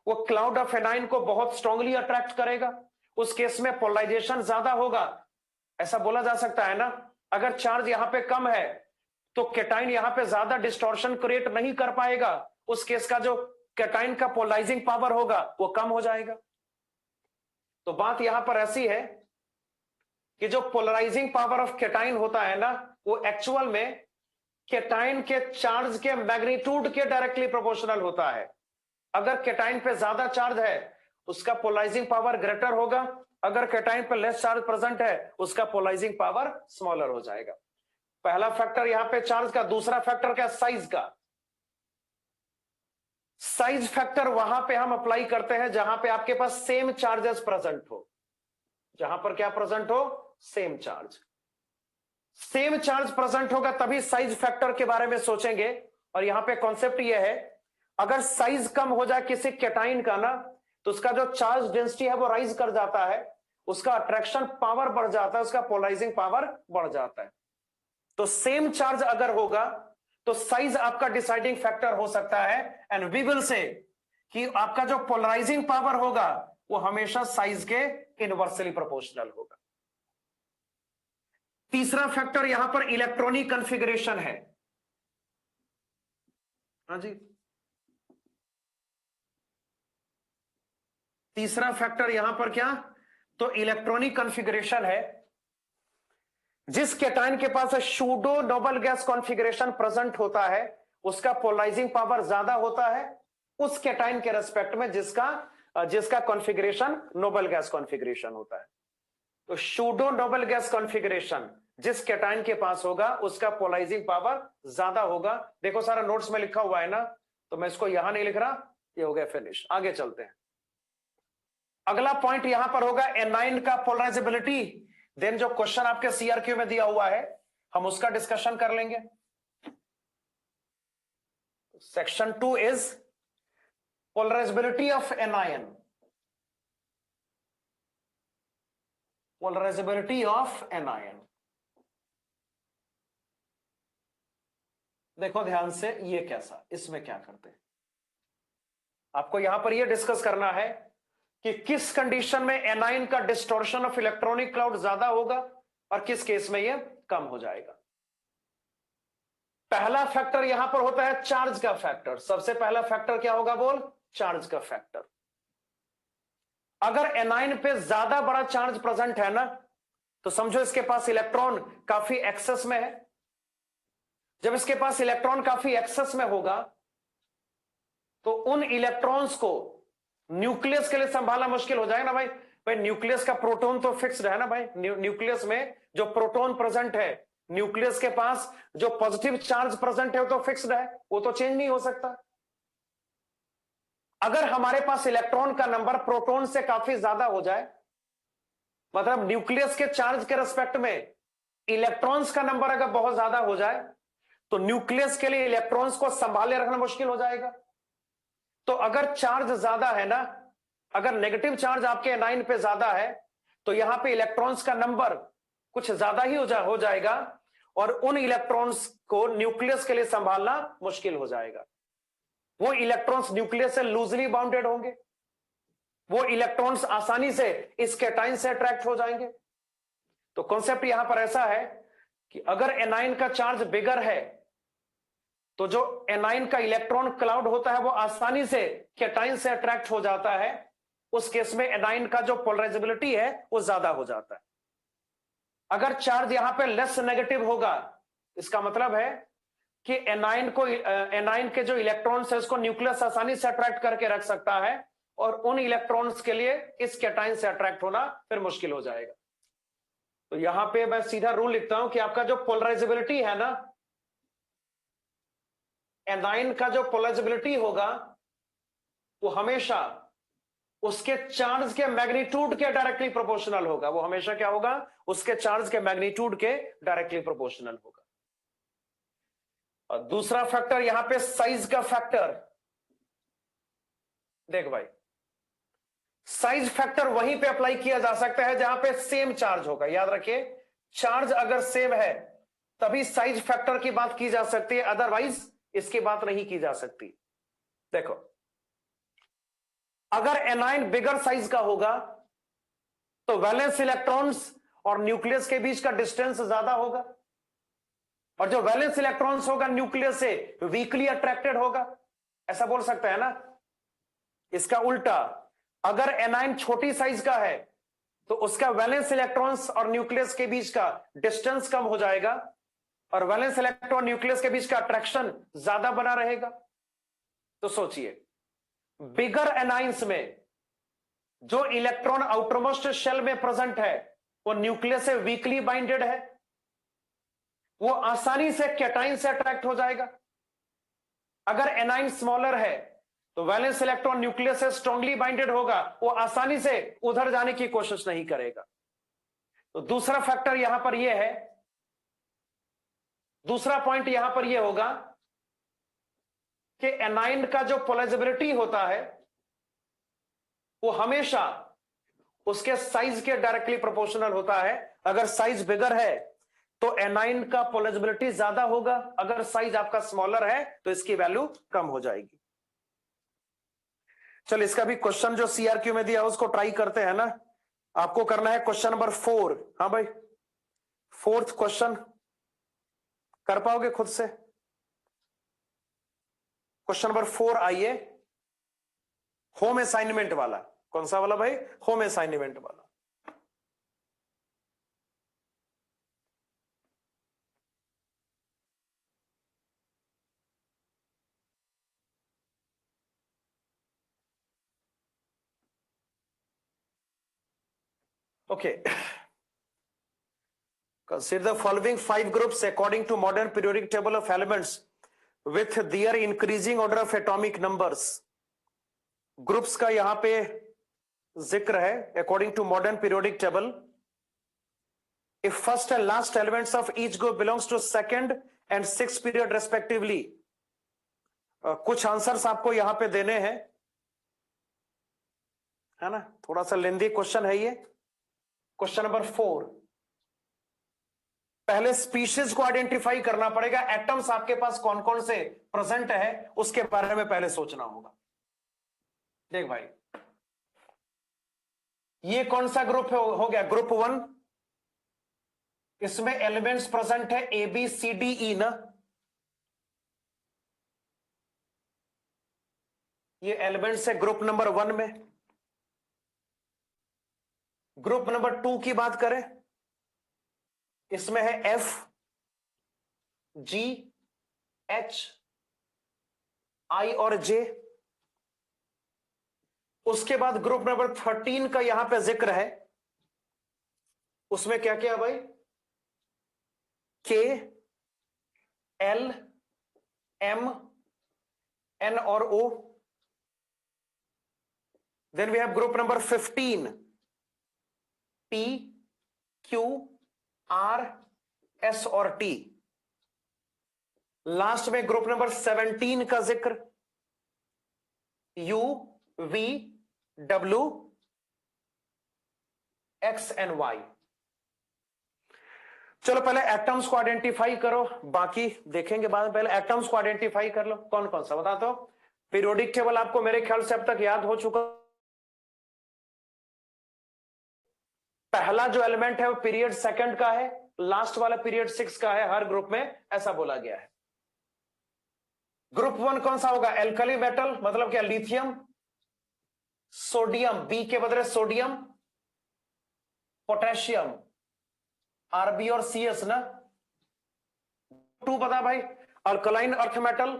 [SPEAKER 1] वो क्लाउड ऑफ एनाइन को बहुत स्ट्रांगली अट्रैक्ट करेगा, उस केस में पोलराइजेशन ज्यादा होगा, ऐसा बोला जा सकता है ना। अगर चार्ज यहां पे कम है तो कैटायन यहां पे ज्यादा डिस्टॉर्शन क्रिएट नहीं कर पाएगा, उस केस का जो कैटायन का पोलराइजिंग पावर होगा वो कम हो जाएगा। तो बात यहां पर ऐसी है कि जो पोलराइजिंग पावर ऑफ कैटायन होता है ना, वो एक्चुअल में कैटायन के चार्ज के मैग्नीट्यूड के डायरेक्टली प्रोपोर्शनल होता है। अगर कैटायन पे ज्यादा चार्ज है उसका पोलराइजिंग पावर ग्रेटर होगा, अगर कैटायन पे लेस चार्ज प्रेजेंट है उसका पोलराइजिंग पावर स्मॉलर हो जाएगा। पहला फैक्टर यहां पे चार्ज का। दूसरा फैक्टर क्या? साइज का। साइज फैक्टर वहां पे हम अप्लाई करते हैं जहां पे आपके पास सेम चार्जेस प्रेजेंट हो। जहां पर क्या प्रेजेंट हो? Same charge. Same charge present होगा तभी साइज फैक्टर के बारे में सोचेंगे। और यहां पे कॉन्सेप्ट यह है, अगर साइज कम हो जाए किसी कैटाइन का ना, तो उसका जो चार्ज डेंसिटी है वो राइज कर जाता है, उसका अट्रैक्शन पावर बढ़ जाता है, उसका पोलराइजिंग पावर बढ़ जाता है। तो सेम चार्ज अगर होगा तो साइज आपका डिसाइडिंग फैक्टर हो सकता है। एंड वी विल से कि आपका जो पोलराइजिंग पावर होगा वो हमेशा साइज के इनवर्सली प्रोपोर्शनल होगा। तीसरा फैक्टर यहां पर इलेक्ट्रॉनिक कॉन्फ़िगरेशन है। हाँ जी, तीसरा फैक्टर यहां पर क्या, तो इलेक्ट्रॉनिक कॉन्फ़िगरेशन है। जिस कैटायन के पास pseudo noble gas configuration present होता है उसका पोलराइजिंग पावर ज्यादा होता है उस कैटायन के रेस्पेक्ट में जिसका कॉन्फ़िगरेशन नोबल गैस कॉन्फ़िगरेशन होता है। तो सूडो नोबल गैस कॉन्फ़िगरेशन जिस कैटायन के पास होगा उसका पोलराइजिंग पावर ज्यादा होगा। देखो सारा नोट्स में लिखा हुआ है ना, तो मैं इसको यहां नहीं लिख रहा, ये हो गया फिनिश। आगे चलते हैं। अगला पॉइंट यहां पर होगा एनाइन का पोलराइजेबिलिटी। देन जो क्वेश्चन आपके सीआरक्यू में दिया हुआ है हम उसका डिस्कशन कर लेंगे। Section 2 is polarisability of anion. Polarisability of anion, देखो ध्यान से ये कैसा, इसमें क्या करते हैं आपको यहां पर ये डिस्कस करना है कि किस कंडीशन में एनाइन का डिस्टॉर्शन ऑफ इलेक्ट्रॉनिक क्लाउड ज्यादा होगा और किस केस में ये कम हो जाएगा। पहला फैक्टर यहां पर होता है चार्ज का फैक्टर। सबसे पहला फैक्टर क्या होगा बोल, चार्ज का फैक्टर। अगर एनाइन पे ज्यादा बड़ा चार्ज प्रेजेंट है ना, तो समझो इसके पास इलेक्ट्रॉन काफी एक्सेस में है। जब इसके पास इलेक्ट्रॉन काफी एक्सेस में होगा तो उन इलेक्ट्रॉन्स को न्यूक्लियस के लिए संभालना मुश्किल हो जाएगा ना भाई। भाई न्यूक्लियस का प्रोटॉन तो फिक्स्ड है ना भाई, न्यूक्लियस में जो प्रोटॉन प्रेजेंट है, न्यूक्लियस के पास जो पॉजिटिव चार्ज प्रेजेंट है वो तो फिक्स्ड है, वो तो चेंज नहीं हो सकता। अगर हमारे पास इलेक्ट्रॉन का नंबर प्रोटॉन से काफी ज्यादा हो जाए, मतलब न्यूक्लियस के चार्ज के रेस्पेक्ट में इलेक्ट्रॉन्स का नंबर अगर बहुत ज्यादा हो जाए, तो न्यूक्लियस के लिए इलेक्ट्रॉन्स को संभाले रखना मुश्किल हो जाएगा। तो अगर चार्ज ज्यादा है ना, अगर नेगेटिव चार्ज आपके एनाइन पे ज्यादा है, तो यहां पे इलेक्ट्रॉन्स का नंबर कुछ ज्यादा ही हो जाएगा और उन इलेक्ट्रॉन्स को न्यूक्लियस के लिए संभालना मुश्किल हो जाएगा। वो इलेक्ट्रॉन्स न्यूक्लियस से लूजली बाउंडेड होंगे, वो इलेक्ट्रॉन्स आसानी से इस कैटायन से अट्रैक्ट हो जाएंगे। तो कॉन्सेप्ट यहां पर ऐसा है कि अगर एनाइन का चार्ज बिगर है तो जो एनाइन का इलेक्ट्रॉन क्लाउड होता है वो आसानी से कैटायन से अट्रैक्ट हो जाता है। उस केस में एनाइन का जो पोलराइजेबिलिटी है वो ज्यादा हो जाता है। अगर चार्ज यहां पे लेस नेगेटिव होगा, इसका मतलब है कि एनाइन के जो इलेक्ट्रॉन्स है उसको न्यूक्लियस आसानी से अट्रैक्ट करके रख सकता है और उन इलेक्ट्रॉन्स के लिए इस कैटायन से अट्रैक्ट होना फिर मुश्किल हो जाएगा। तो यहां पे मैं सीधा रूल लिखता हूं कि आपका जो पोलराइजेबिलिटी है ना, एनाइन का जो पोलराइजेबिलिटी होगा वो हमेशा उसके चार्ज के मैग्नीट्यूड के डायरेक्टली प्रोपोर्शनल होगा। वो हमेशा क्या होगा, उसके चार्ज के मैग्नीट्यूड के डायरेक्टली प्रोपोर्शनल होगा। और दूसरा फैक्टर यहां पे साइज का फैक्टर। देख भाई, साइज फैक्टर वहीं पे अप्लाई किया जा सकता है जहां पे सेम चार्ज होगा। याद रखिए, चार्ज अगर सेम है तभी साइज फैक्टर की बात की जा सकती है, अदरवाइज इसकी बात नहीं की जा सकती। देखो, अगर एनाइन बिगर साइज का होगा तो वैलेंस इलेक्ट्रॉन्स और न्यूक्लियस के बीच का डिस्टेंस ज्यादा होगा और जो वैलेंस इलेक्ट्रॉन्स होगा न्यूक्लियस से वीकली अट्रैक्टेड होगा, ऐसा बोल सकते हैं ना। इसका उल्टा, अगर एनाइन छोटी साइज का है तो उसका वैलेंस इलेक्ट्रॉन्स और न्यूक्लियस के बीच का डिस्टेंस कम हो जाएगा और वैलेंस इलेक्ट्रॉन न्यूक्लियस के बीच का अट्रैक्शन ज्यादा बना रहेगा। तो सोचिए, बिगर एनाइंस में जो इलेक्ट्रॉन आउटरमोस्ट शेल में प्रेजेंट है वो न्यूक्लियस से वीकली बाइंडेड है, वो आसानी से कैटायन से अट्रैक्ट हो जाएगा। अगर एनाइन स्मॉलर है तो वैलेंस इलेक्ट्रॉन न्यूक्लियस से स्ट्रांगली बाइंडेड होगा, वो आसानी से उधर जाने की कोशिश नहीं करेगा। तो दूसरा फैक्टर यहां पर यह है, दूसरा पॉइंट यहां पर यह होगा कि एनाइन का जो पोलराइजेबिलिटी होता है वो हमेशा उसके साइज के डायरेक्टली प्रोपोर्शनल होता है। अगर साइज बिगर है तो एनाइन का पोलराइजेबिलिटी ज्यादा होगा, अगर साइज आपका स्मॉलर है तो इसकी वैल्यू कम हो जाएगी। चल इसका भी क्वेश्चन जो सीआरक्यू में दिया उसको ट्राई करते हैं ना। आपको करना है क्वेश्चन नंबर 4। हाँ भाई, 4th क्वेश्चन कर पाओगे खुद से? क्वेश्चन नंबर 4 आइए, होम असाइनमेंट वाला। कौन सा वाला भाई? होम असाइनमेंट वाला। Okay. Consider the following 5 groups according to modern periodic table of elements with their increasing order of atomic numbers. Groups का यहां पे जिक्र है according to modern periodic table. If first and last elements of each group belongs to second and sixth period respectively. कुछ answers आपको यहां पे देने हैं, है ना? थोड़ा सा लेंदी क्वेश्चन है ये। क्वेश्चन नंबर 4, पहले स्पीशीज को आइडेंटिफाई करना पड़ेगा। एटम्स आपके पास कौन कौन से प्रेजेंट है उसके बारे में पहले सोचना होगा। देख भाई, ये कौन सा ग्रुप हो गया? ग्रुप 1। इसमें एलिमेंट्स प्रेजेंट है A B C D E ना। ये एलिमेंट्स है ग्रुप नंबर 1 में। ग्रुप नंबर 2 की बात करें, इसमें है एफ जी एच आई और जे। उसके बाद ग्रुप नंबर 13 का यहां पे जिक्र है, उसमें क्या क्या भाई? के एल एम एन और O. Then we have group number 15 P Q R S और टी। लास्ट में ग्रुप नंबर 17 का जिक्र U V W X and Y. चलो पहले एटम्स को आइडेंटिफाई करो, बाकी देखेंगे बाद में। पहले एटम्स को आइडेंटिफाई कर लो, कौन कौन सा बता दो। पीरियोडिक टेबल आपको मेरे ख्याल से अब तक याद हो चुका। पहला जो एलिमेंट है वो पीरियड सेकंड का है, लास्ट वाला पीरियड 6 का है, हर ग्रुप में ऐसा बोला गया है। ग्रुप 1 कौन सा होगा? एल्कली मेटल, मतलब क्या? लिथियम, सोडियम, बी के बदले सोडियम, पोटेशियम, आरबी और सीएस ना। 2 बता भाई, alkaline earth metal,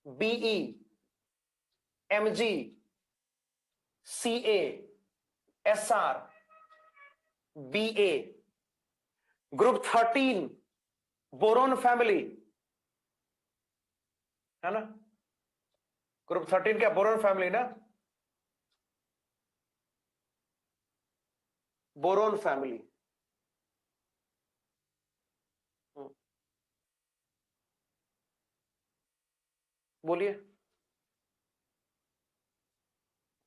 [SPEAKER 1] BE, MG, CA, SR, BA. Group 13 boron family, है ना? ग्रुप 13 क्या? बोरोन फैमिली ना, बोरोन फैमिली। बोलिए।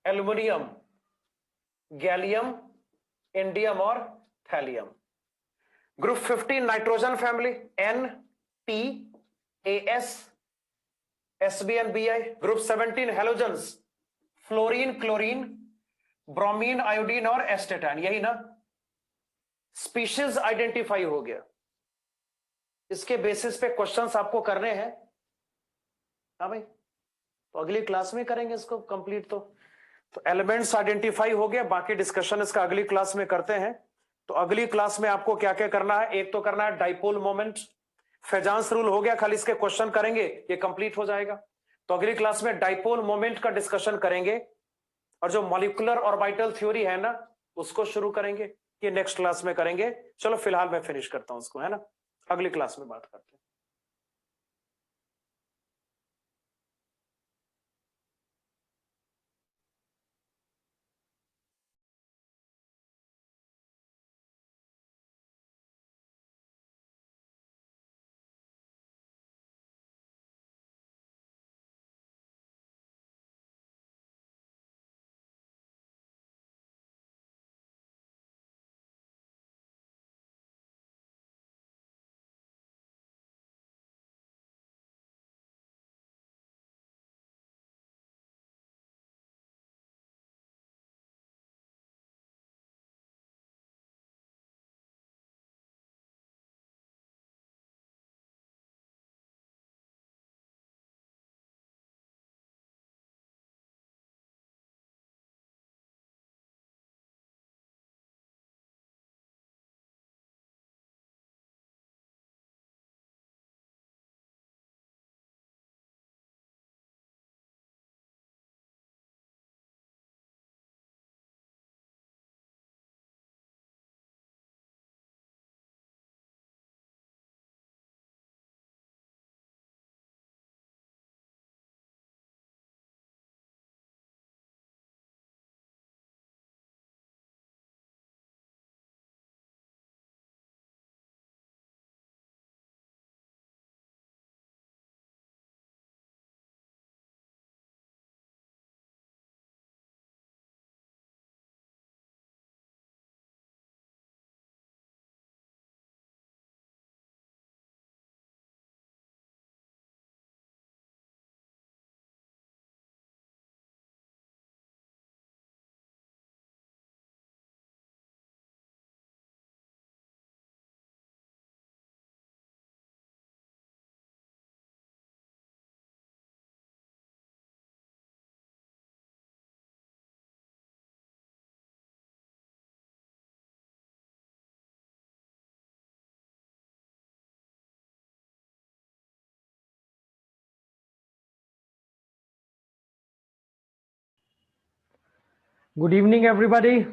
[SPEAKER 1] एल्युमिनियम, गैलियम, इंडियम और thallium. Group 15 nitrogen family, N P A S S B and B I. Group 17 halogens, fluorine, chlorine, bromine, iodine और astatine. यही ना? Species identify हो गया। इसके बेसिस पे क्वेश्चंस आपको करने हैं। हाँ भाई, तो अगली क्लास में करेंगे इसको कंप्लीट। तो एलिमेंट्स आइडेंटिफाई हो गया, बाकी डिस्कशन इसका अगली क्लास में करते हैं। तो अगली क्लास में आपको क्या क्या करना है? एक तो करना है डाइपोल मोमेंट, फेजांस रूल हो गया, खाली इसके क्वेश्चन करेंगे, ये कंप्लीट हो जाएगा। तो अगली क्लास में डाइपोल मोमेंट का डिस्कशन करेंगे, और जो मॉलिक्यूलर ऑर्बिटल थ्योरी है ना उसको शुरू करेंगे। ये नेक्स्ट क्लास में करेंगे। चलो फिलहाल मैं फिनिश करता हूं उसको, है ना? अगली क्लास में बात करते हैं।
[SPEAKER 2] Good evening, everybody.